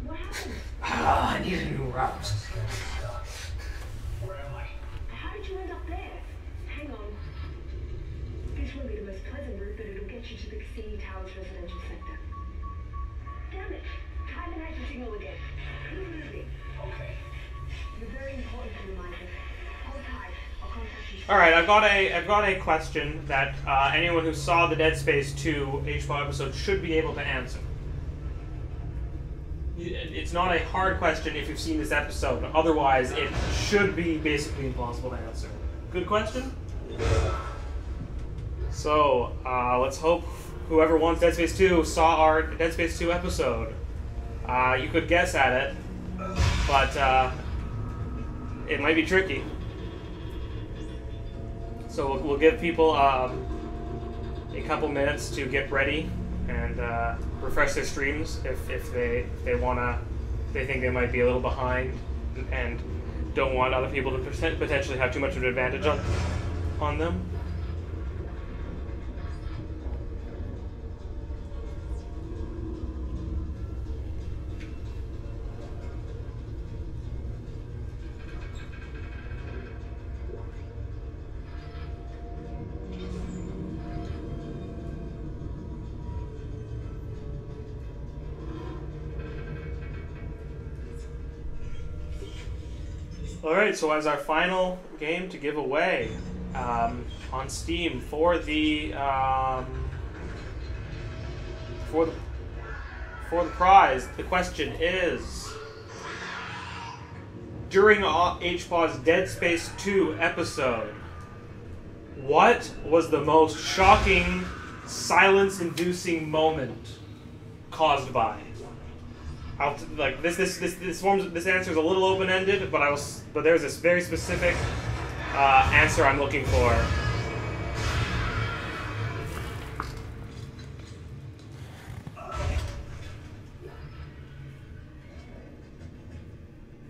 What happened? Ah, I need a new route. Where am I? How did you end up there? Hang on. This won't be the most pleasant route, but it'll get you to the Cassini Towers residential sector. Damn it! Timon has the signal again. Keep moving. Okay. You're very important to remind us. Hold tight. I'll contact you soon. All right, I've got a question that anyone who saw the Dead Space 2 HPAW episode should be able to answer. It's not a hard question if you've seen this episode, but otherwise it should be basically impossible to answer. Good question? Yeah. So, let's hope whoever wants Dead Space 2 saw our Dead Space 2 episode. You could guess at it, but it might be tricky. So we'll give people a couple minutes to get ready and refresh their streams if they think they might be a little behind and don't want other people to potentially have too much of an advantage on them. Alright, so as our final game to give away on Steam for the prize, the question is: during HPAW's Dead Space 2 episode, what was the most shocking, silence-inducing moment caused by? This answer is a little open-ended, but there's this very specific answer I'm looking for.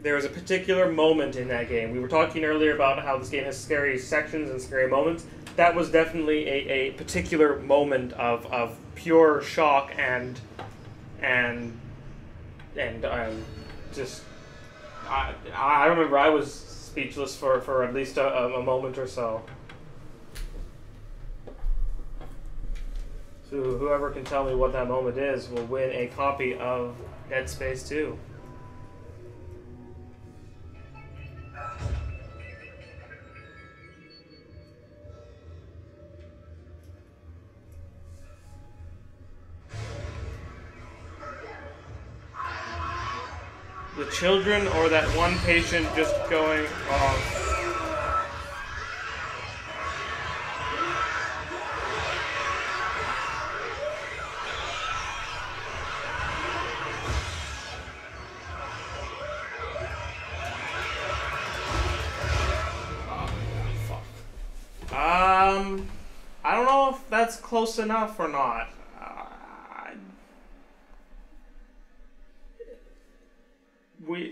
There was a particular moment in that game. We were talking earlier about how this game has scary sections and scary moments. That was definitely a particular moment of pure shock and just I remember I was speechless for at least a moment or so. So whoever can tell me what that moment is will win a copy of Dead Space 2. The children or that one patient just going off. I don't know if that's close enough or not.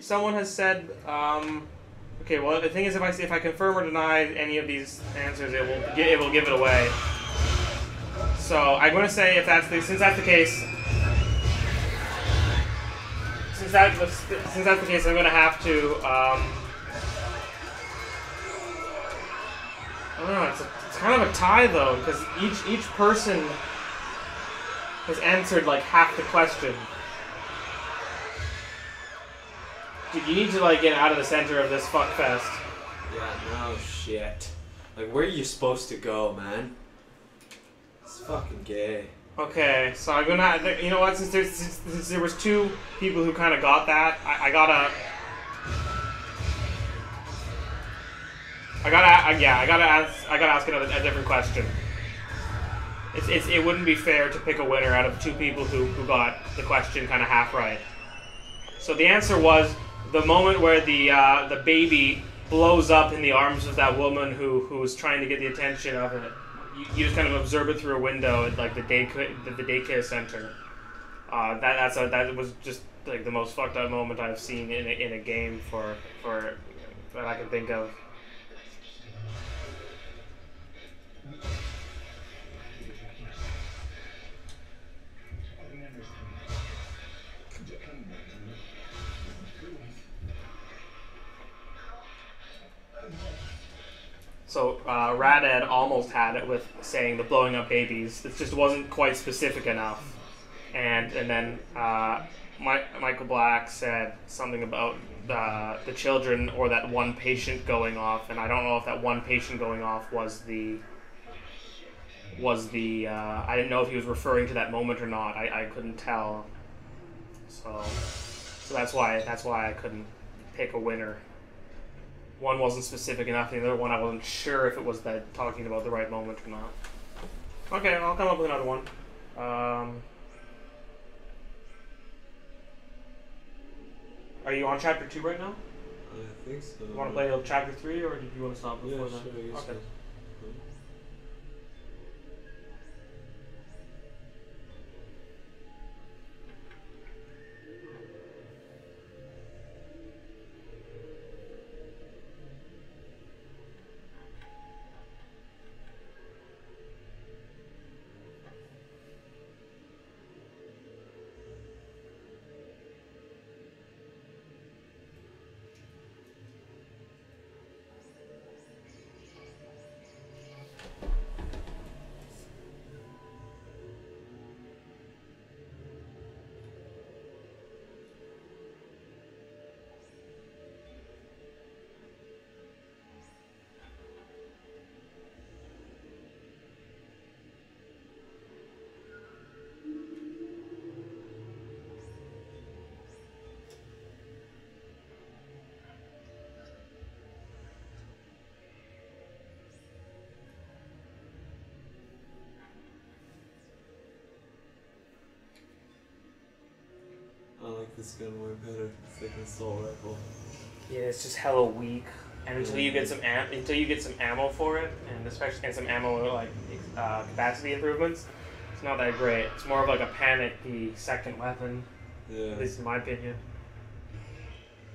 Someone has said, okay, well, the thing is, if I confirm or deny any of these answers, it will give it away. So I'm going to say since that's the case, I'm going to have to. I don't know. It's kind of a tie though, because each person has answered like half the question. Dude, you need to get out of the center of this fuckfest. Yeah, no shit. Where are you supposed to go, man? It's fucking gay. Okay, so I'm gonna. You know what? Since there was two people who kind of got that, I gotta ask a different question. It wouldn't be fair to pick a winner out of two people who got the question kind of half right. So the answer was the moment where the baby blows up in the arms of that woman who was trying to get the attention of it. You just kind of observe it through a window at the daycare center. That was just the most fucked up moment I've seen in a game for that I can think of. So Raded almost had it with saying the blowing up babies. It just wasn't quite specific enough. And then Michael Black said something about the children or that one patient going off, and I don't know if that one patient going off was the I didn't know if he was referring to that moment or not. I couldn't tell. So that's why I couldn't pick a winner. One wasn't specific enough, and the other one I wasn't sure if it was talking about the right moment or not. Okay, I'll come up with another one. Are you on chapter 2 right now? I think so. You want to play chapter 3, or did you want to stop before that? Sure, Okay. so. this gun way better. It's like an assault rifle. Yeah, it's just hella weak. And until you get some ammo for it, and especially some ammo like capacity improvements, it's not that great. It's more of like a panicky second weapon. Yeah. At least in my opinion.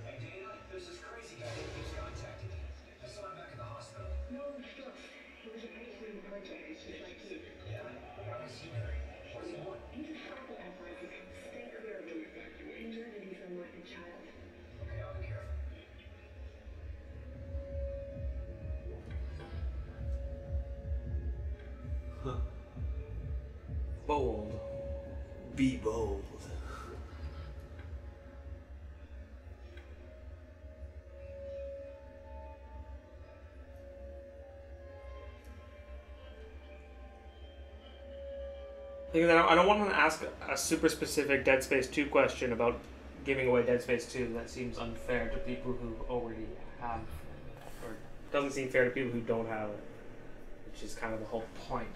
Hey Dana, there's this crazy guy that keeps contacting me. I saw him back at the hospital. No stress. He was a pretty sweet project, just like you. Yeah? Why is he there? What does he want? He's a psychopath, Isaac. Stay clear of him. He murdered his unwanted child. Okay, I'll be careful. Bold. Be bold. Because I don't want to ask a super specific Dead Space 2 question about giving away Dead Space 2. That seems unfair to people who already have, or doesn't seem fair to people who don't have it, which is kind of the whole point.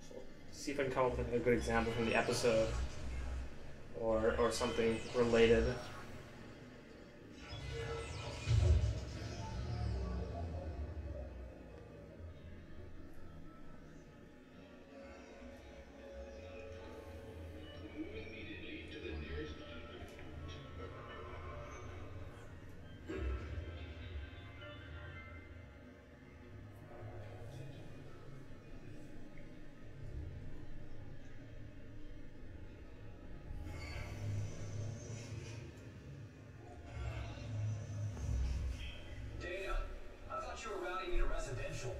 So, see if I can come up with a good example from the episode, or something related. Dana, I thought you were routing me to residential.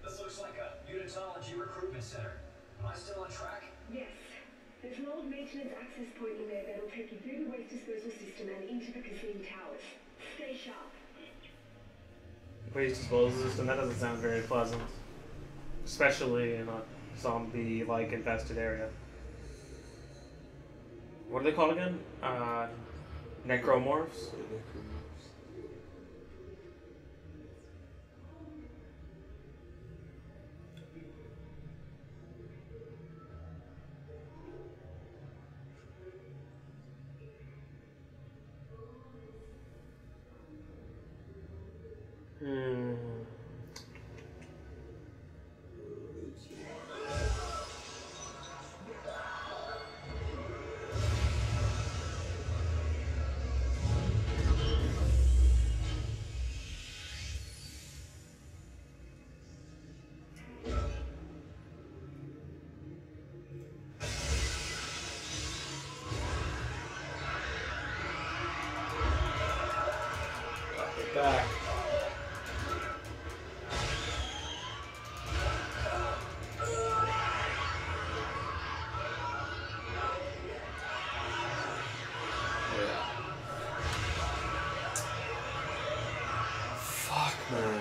This looks like a unitology recruitment center. Am I still on track? Yes. There's an old maintenance access point in there that'll take you through the waste disposal system and into the casino towers. Stay sharp. Waste disposal system, that doesn't sound very pleasant. Especially in a zombie-like infested area. What are they called again? Necromorphs? Back. Fuck, man.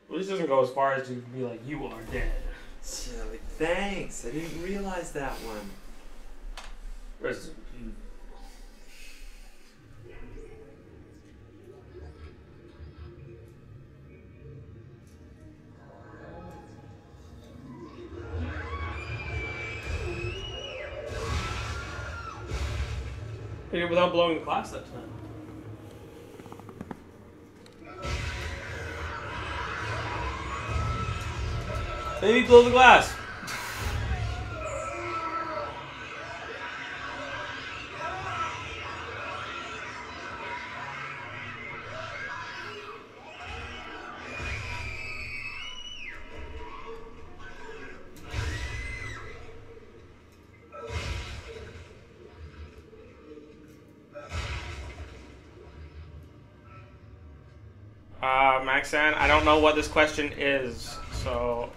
Well, this doesn't go as far as to be like, you are dead. Yeah, like, thanks. I didn't realize that one. Resident Evil. Hey, without blowing the glass that time. Maybe blow the glass. Maxan, I don't know what this question is, so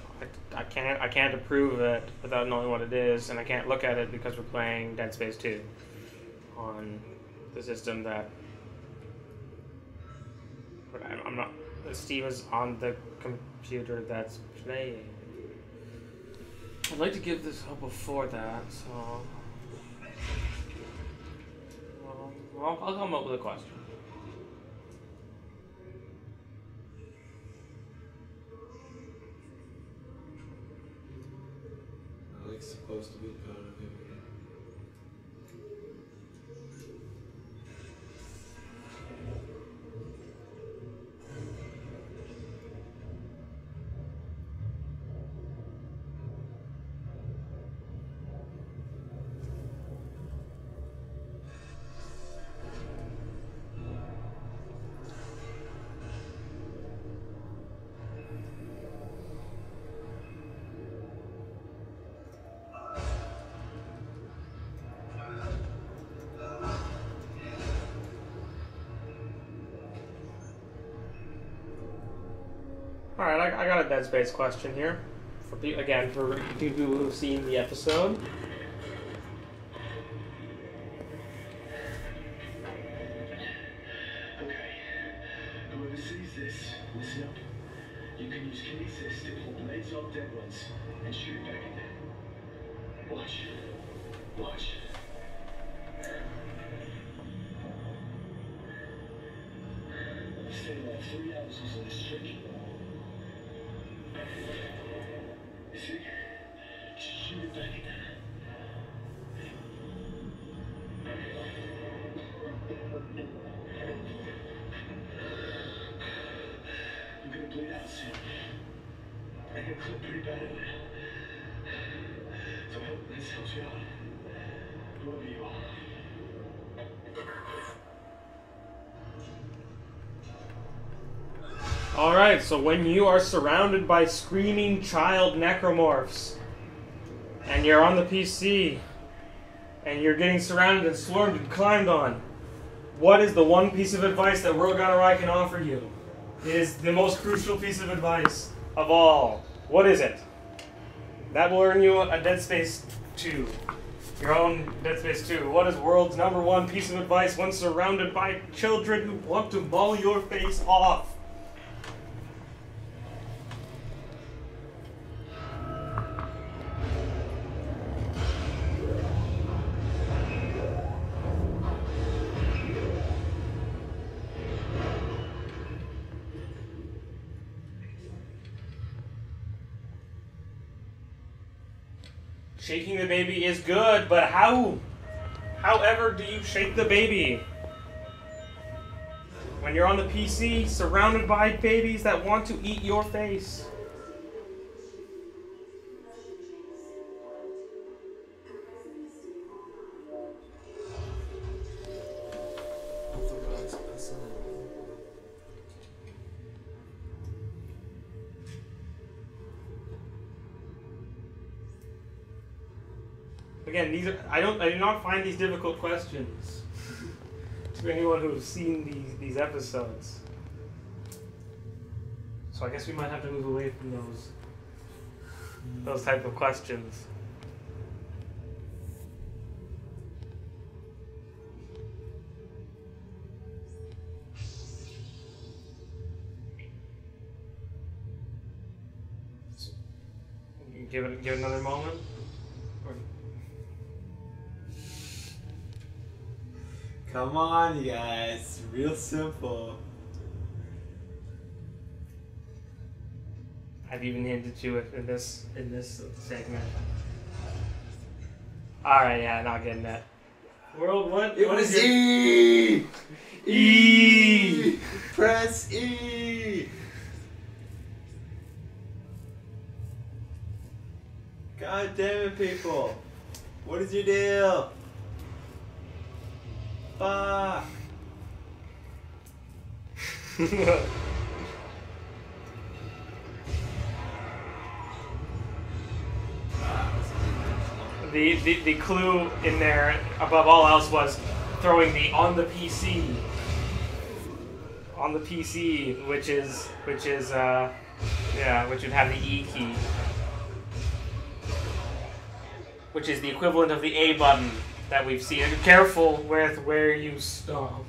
I can't approve it without knowing what it is, and I can't look at it because we're playing Dead Space 2 on the system that I'm not. Steve is on the computer that's playing. I'd like to give this up before that, so I'll come up with a question. supposed to be. Oh, okay. All right, I got a Dead Space question here. For people who've seen the episode. Okay. Whoever sees this, listen up. You can use kinesis to pull blades off dead ones and shoot back at them. Watch. Watch. Stay like 3 ounces of this trick. You see? Just shoot it back at them. You're gonna bleed out soon. And you're clip pretty bad at it. So I hope this helps you out. Whoever you are. Alright, so when you are surrounded by screaming child necromorphs, and you're on the PC, and you're getting surrounded and swarmed and climbed on, what is the one piece of advice that World Gunnerai can offer you? It is the most crucial piece of advice of all. What is it? That will earn you a Dead Space 2. Your own Dead Space 2. What is World's #1 piece of advice when surrounded by children who want to maul your face off? Shaking the baby is good, but how? However do you shake the baby? When you're on the PC, surrounded by babies that want to eat your face. Again, I do not find these difficult questions to anyone who's seen these episodes. So I guess we might have to move away from those type of questions. Give it another moment. Come on, you guys. Real simple. I've even hinted to it in this segment. Alright, yeah, not getting that. World, what? It was E! E! Press E! God damn it, people. What is your deal? Fuck. The clue in there, above all else, was throwing the on the PC, which would have the E key, which is the equivalent of the A button that we've seen. Careful with where you stomp.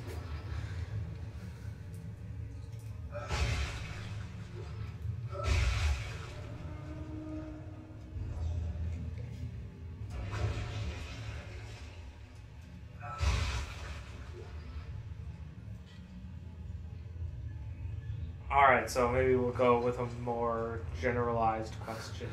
Alright, so maybe we'll go with a more generalized question.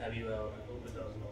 tab you out. I hope it does not.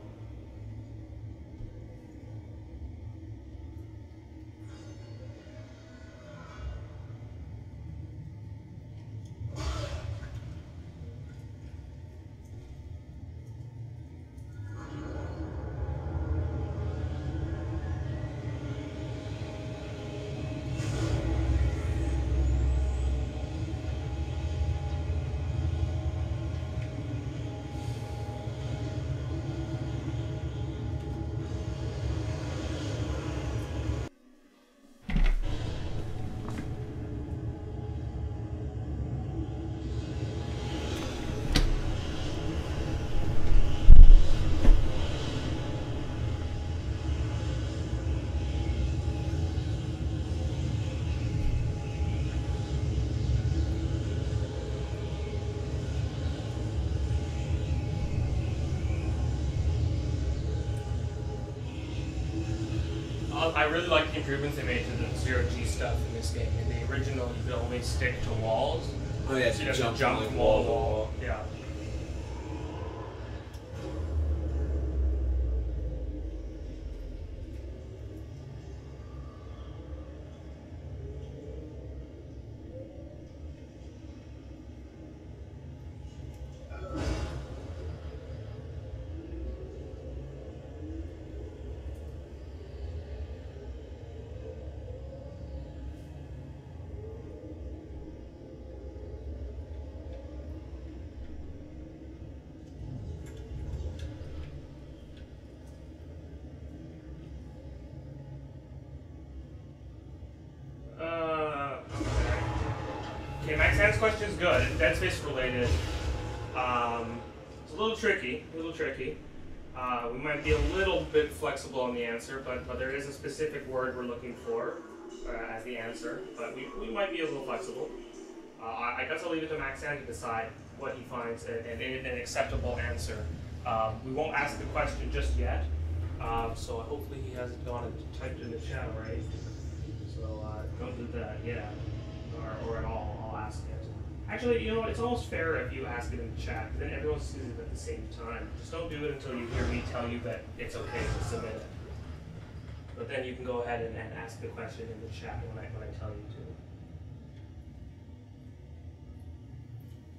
I really like the improvements they made to the zero-G stuff in this game. In the original, you could only stick to walls. Oh yeah, So so you have to jump jump from wall like to wall to wall. wall. Yeah. Okay, Max Hand's question is good. It's Dead Space related. It's a little tricky. We might be a little bit flexible on the answer, but there is a specific word we're looking for as the answer. But we might be a little flexible. I guess I'll leave it to Max Hand to decide what he finds an acceptable answer. We won't ask the question just yet. So hopefully he hasn't gone and typed in the chat already. So don't do that yet, or at all. I'll ask it. Actually, you know what? It's almost fair if you ask it in the chat, then everyone sees it at the same time. Just don't do it until you hear me tell you that it's okay to submit it. But then you can go ahead and ask the question in the chat when I tell you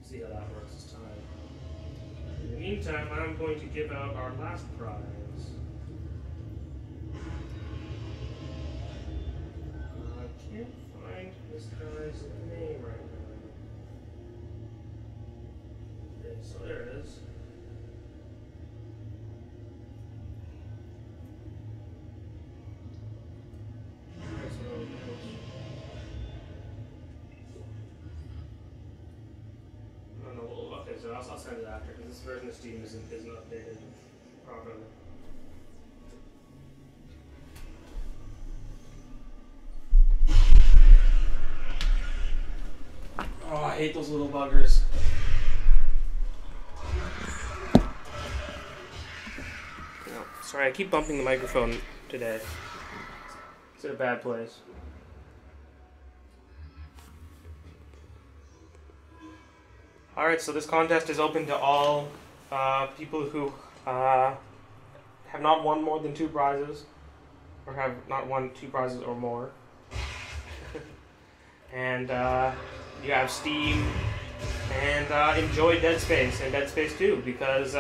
to. See how that works this time. In the meantime, I'm going to give out our last prize. I can't find this guy's name right now. Okay, so there it is. Okay, so I'll send it after because this version of Steam isn't updated properly. Oh, I hate those little buggers. Oh, sorry, I keep bumping the microphone today. It's in a bad place. Alright, so this contest is open to all people who have not won more than 2 prizes, or have not won 2 prizes or more. And you have Steam, and enjoy Dead Space and Dead Space 2, because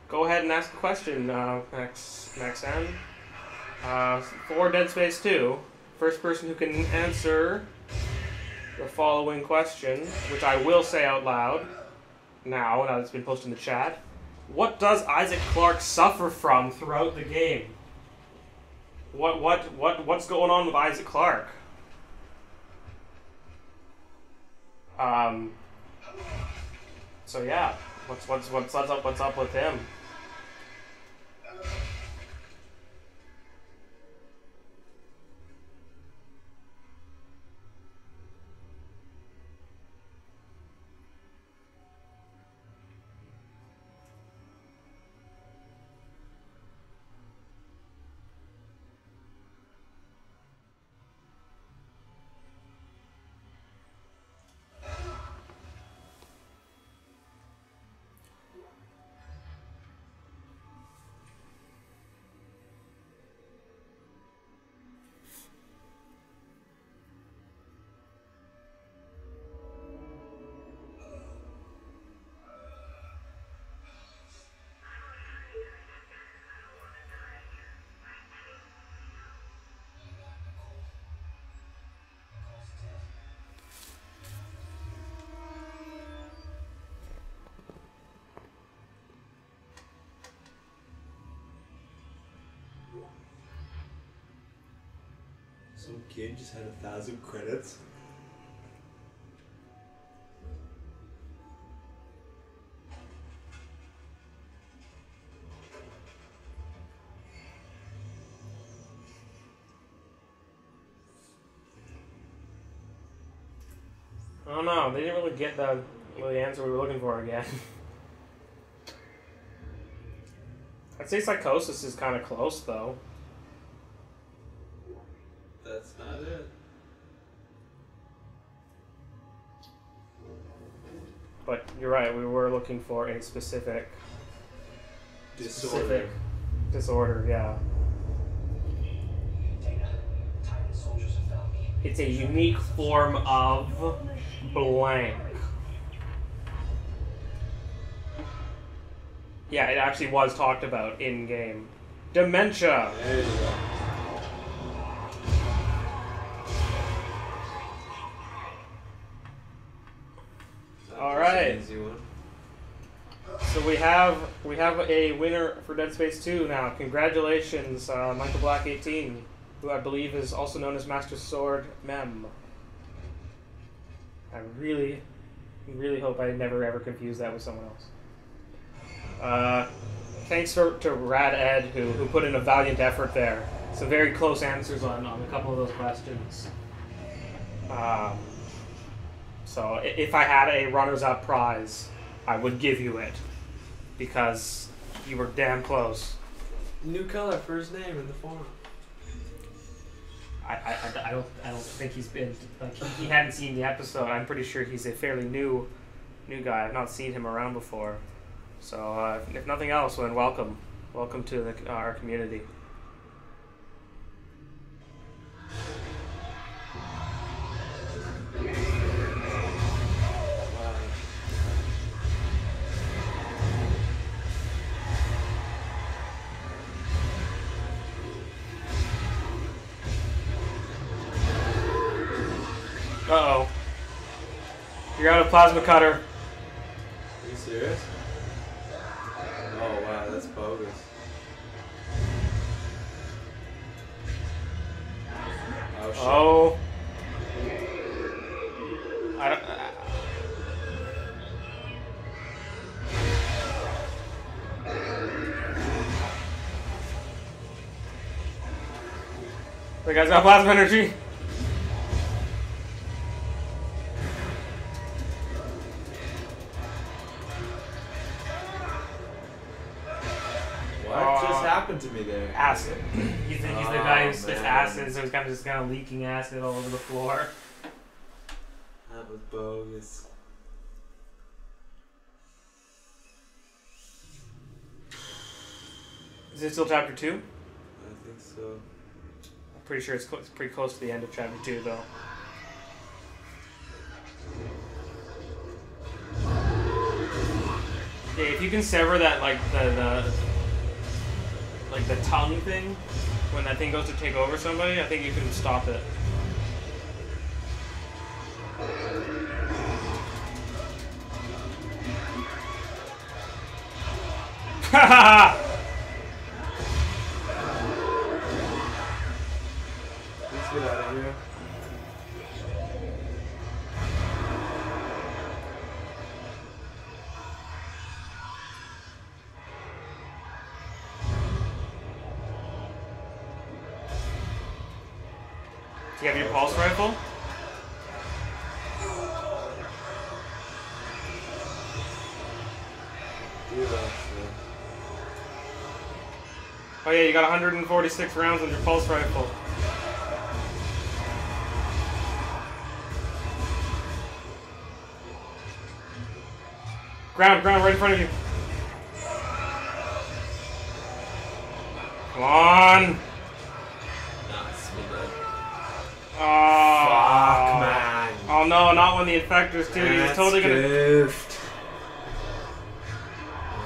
go ahead and ask the question, Maxan. For Dead Space 2, first person who can answer the following question, which I will say out loud now that it's been posted in the chat. What does Isaac Clarke suffer from throughout the game? What's going on with Isaac Clarke? So yeah, what's up with him? Some kid just had 1,000 credits. I don't know. They didn't really get the answer we were looking for again. I'd say Psychosis is kind of close, though. That's not it. But you're right. We were looking for a specific disorder. Yeah. Dana, Titan soldiers have found me. It's a unique form of blank. Yeah, it actually was talked about in game. Dementia. There you go. All right. Easy one. So we have a winner for Dead Space 2 now. Congratulations, Michael Black 18, who I believe is also known as Master Sword Mem. I really hope I never ever confuse that with someone else. Thanks to Rad Ed who put in a valiant effort there. Some very close answers on a couple of those questions. So if I had a runners-up prize, I would give you it because you were damn close. New color for his name in the forum. I don't think he's been like he hadn't seen the episode. I'm pretty sure he's a fairly new guy. I've not seen him around before. So if nothing else, then welcome to our community. Uh-oh. You're out of plasma cutter. Are you serious? Oh wow, that's bogus. Oh shit. Oh. I don't... The guy's got plasma energy. What just happened to me there? Acid. He's the guy who's just man. acid, so he's kind of leaking acid all over the floor. That was bogus. Is it still chapter 2? I think so. I'm pretty sure it's pretty close to the end of chapter 2, though. Yeah, if you can sever that, like the tongue thing, when that thing goes to take over somebody, I think you can stop it. Haha! Let's get out of here. Do you have your pulse rifle? Oh yeah, you got 146 rounds on your pulse rifle. Ground, right in front of you. Come on. Oh, Fuck, man. Oh no, not when the infector's too. He's totally gonna. Goofed.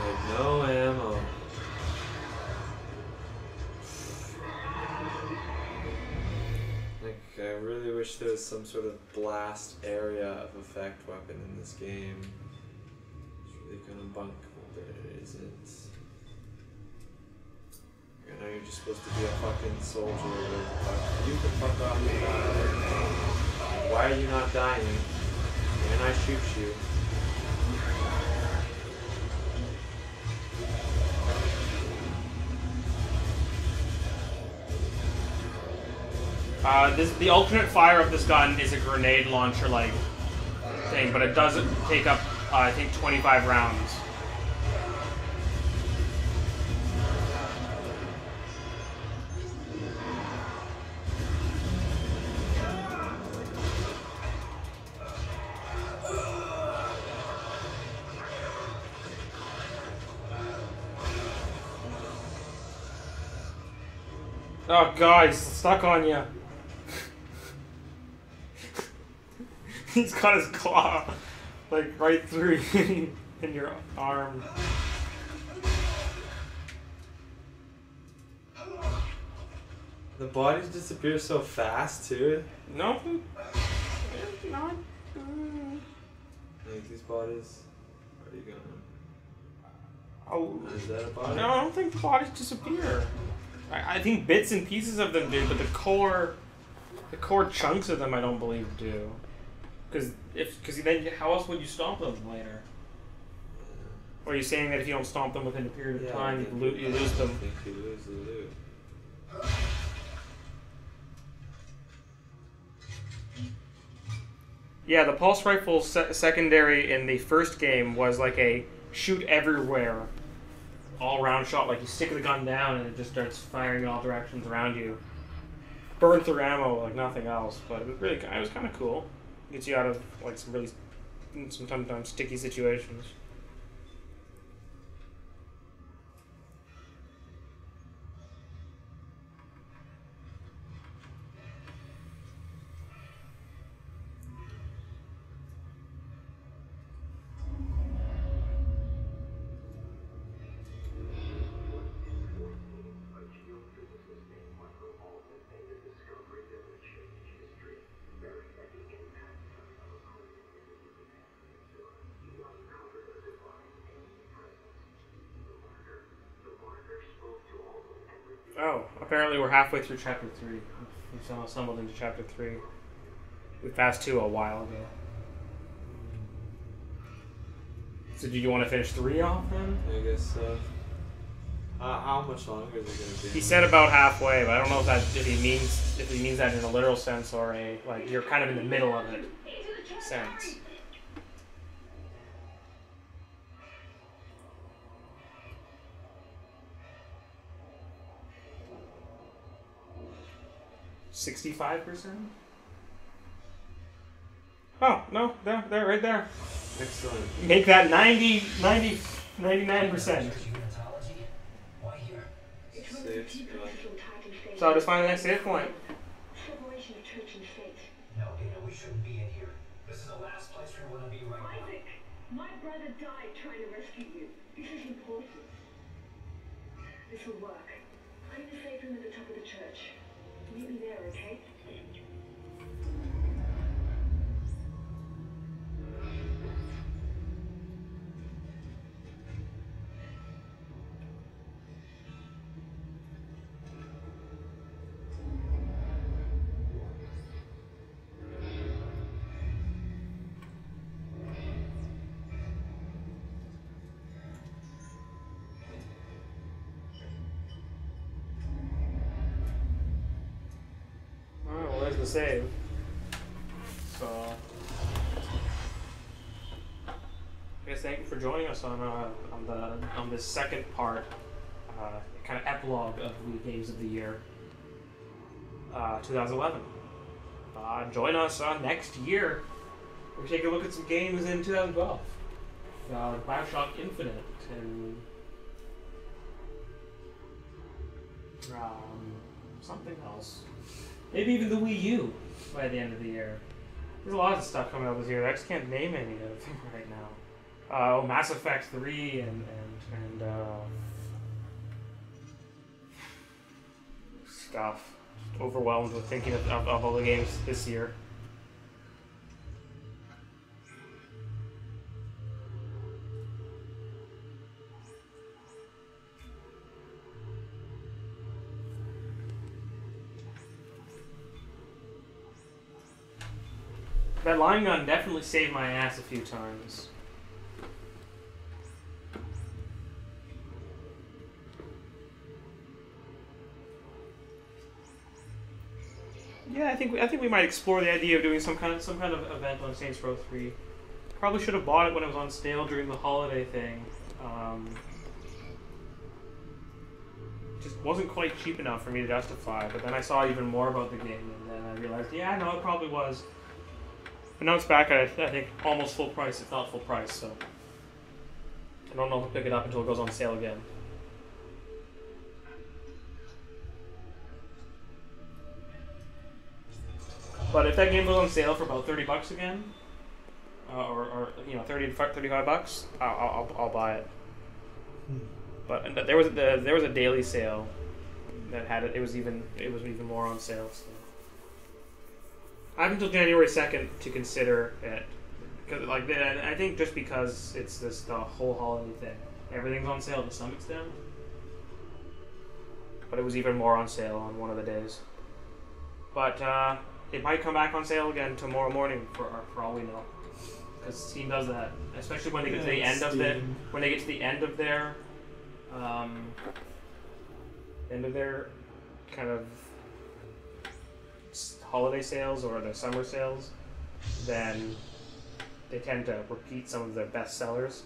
Like, no ammo. Like, I really wish there was some sort of blast area of effect weapon in this game. It's really kind of bunk, but it isn't. I know you're just supposed to be a fucking soldier. But you can fuck off and die. Why are you not dying? And I shoot you. The alternate fire of this gun is a grenade launcher like thing, but it doesn't take up I think 25 rounds. Oh god, he's stuck on you. He's got his claw, like, right through in your arm. The bodies disappear so fast, too. No, not. Like, these bodies are you gone? Oh, Is that a body? no, I don't think the bodies disappear. I think bits and pieces of them do, but the core chunks of them I don't believe do. Because then how else would you stomp them later? Or are you saying that if you don't stomp them within a period of time, you lose them? I think you lose the loot. Yeah, the pulse rifle secondary in the first game was like a shoot everywhere, all round shot. Like you stick the gun down and it just starts firing in all directions around you. Burn through ammo like nothing else, but it was kind of cool. Gets you out of like sometimes sticky situations. Oh, apparently we're halfway through chapter 3. We've somehow stumbled into chapter 3. We passed 2 a while ago. So do you want to finish 3 off then? I guess so. How much longer is it going to be? He said about halfway, but I don't know if he means that in a literal sense or a like you're kind of in the middle of it sense. $65%? Oh, no, there, right there. Excellent. Make that 99%. So I'll just find the next save point. Separation of church and state. No, Dana, we shouldn't be in here. This is the last place we want to be right now. Isaac, my brother died trying to rescue you. This is important. This will work. I'm in the safe room at the top of the church. Meet me there, okay? The save. So, I guess thank you for joining us on this second part, kind of epilogue of the games of the year, 2011. Join us next year. We take a look at some games in 2012. BioShock Infinite and something else. Maybe even the Wii U by the end of the year. There's a lot of stuff coming out this year. I just can't name any of them right now. Mass Effect 3 and stuff. Just overwhelmed with thinking of all the games this year. That line gun definitely saved my ass a few times. Yeah, I think we might explore the idea of doing some kind of event on Saints Row 3. Probably should have bought it when it was on sale during the holiday thing. Just wasn't quite cheap enough for me to justify. But then I saw even more about the game, and then I realized, yeah, no, it probably was. But now it's back at, I think, almost full price, if not full price. So I don't know if I'll pick it up until it goes on sale again. But if that game goes on sale for about $30 again, or you know, 30 to 35 bucks, I'll buy it. But there was a daily sale that had it. It was even more on sale. So I have until January 2nd to consider it. Because I think just because it's the whole holiday thing, everything's on sale to some extent. But it was even more on sale on one of the days. But it might come back on sale again tomorrow morning for all we know. Because Steam does that, especially when they get to the end of their kind of holiday sales or their summer sales, then they tend to repeat some of their best sellers.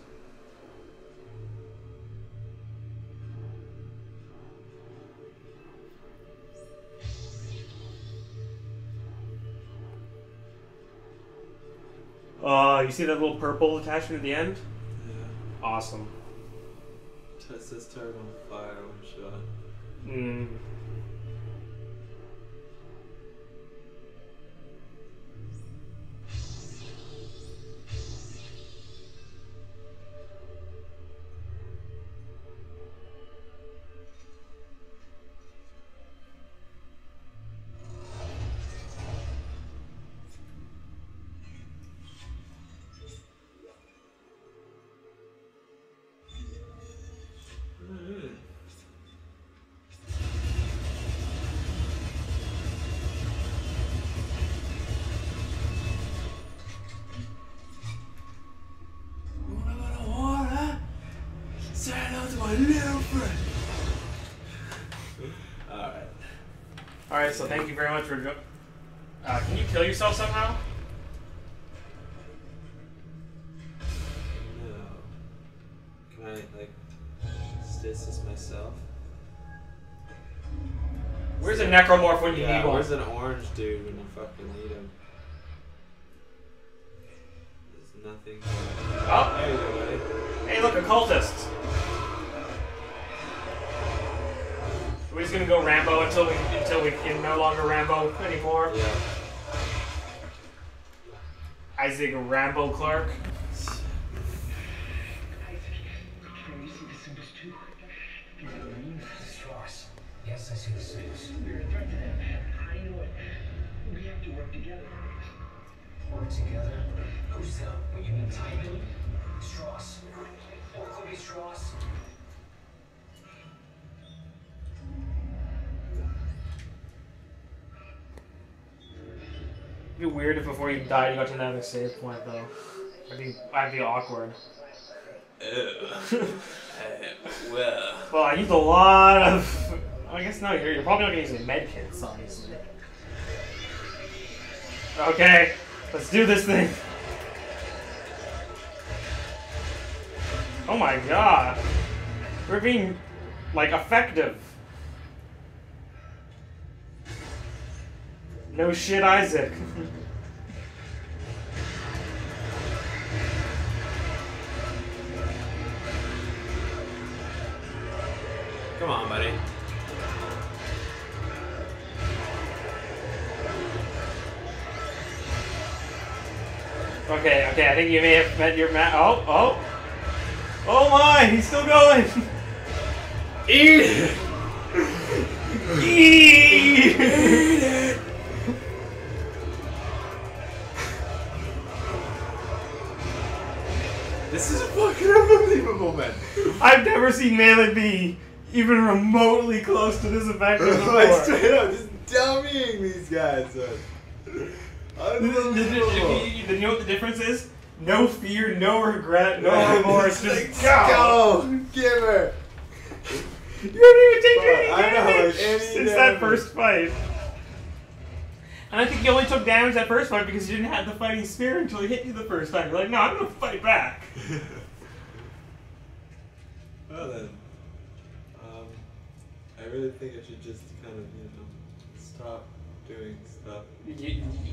You see that little purple attachment at the end? Yeah. Awesome. Test this turn on fire one shot. Alright, so thank you very much for... can you kill yourself somehow? No. Can I, stasis myself? Where's a necromorph when you need one? Where's an orange dude when you fucking need him? There's nothing. Oh! There you go, buddy. Hey, look, a cultist! We're just gonna go Rambo until we can no longer Rambo anymore. Yeah. Isaac Rambo Clark. Isaac, can you see the symbols too? You know what I mean? Straws. Yes, I see the symbols. You're a threat to them. I know it. We have to work together. Work together? Who's them? What, you mean Timon? Straws. Or could be Straws. It'd be weird if before you died you got to another save point though. I'd be awkward. Well, I used a lot of... I guess no, you're probably not gonna use any medkits, obviously. Okay, let's do this thing. Oh my god. We're being, effective. No shit, Isaac. Come on, buddy. Okay, I think you may have met your Oh my, he's still going. Eat it! Eat it! This is fucking unbelievable, man. I've never seen Melee be even remotely close to this effective before. Like, straight up, just dummying these guys, man. Unbelievable. You know what the difference is? No fear, no regret, no remorse. Just Go! go. Give her! You don't even take any I know, damage any since that damage. first fight. And I think you only took damage that first fight because you didn't have the fighting spirit until he hit you the first time. You're like, no, I'm gonna fight back. Well then, I really think I should just kind of, stop doing stuff.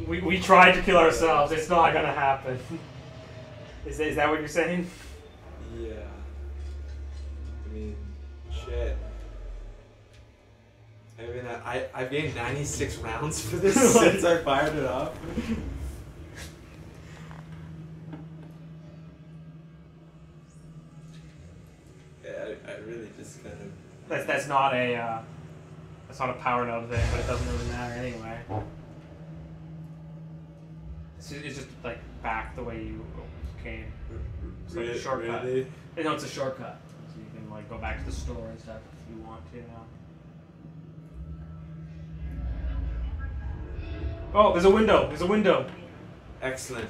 We tried to kill ourselves. It's not gonna happen. Is that what you're saying? Yeah. I mean, shit. I mean, I've gained 96 rounds for this since I fired it off. Yeah, I really just kind of... That's not a power node thing, but it doesn't really matter anyway. It's just like back the way you came. It's like a shortcut. Really? No, it's a shortcut. So you can like go back to the store and stuff if you want to now. Oh, there's a window. There's a window. Excellent.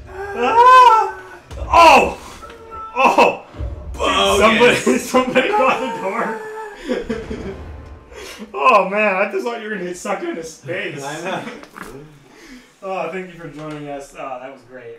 Ah! Oh! Oh! Bogus. Somebody got the door. Oh man, I just thought you were gonna get sucked into space. I know. Oh, thank you for joining us. Oh, that was great.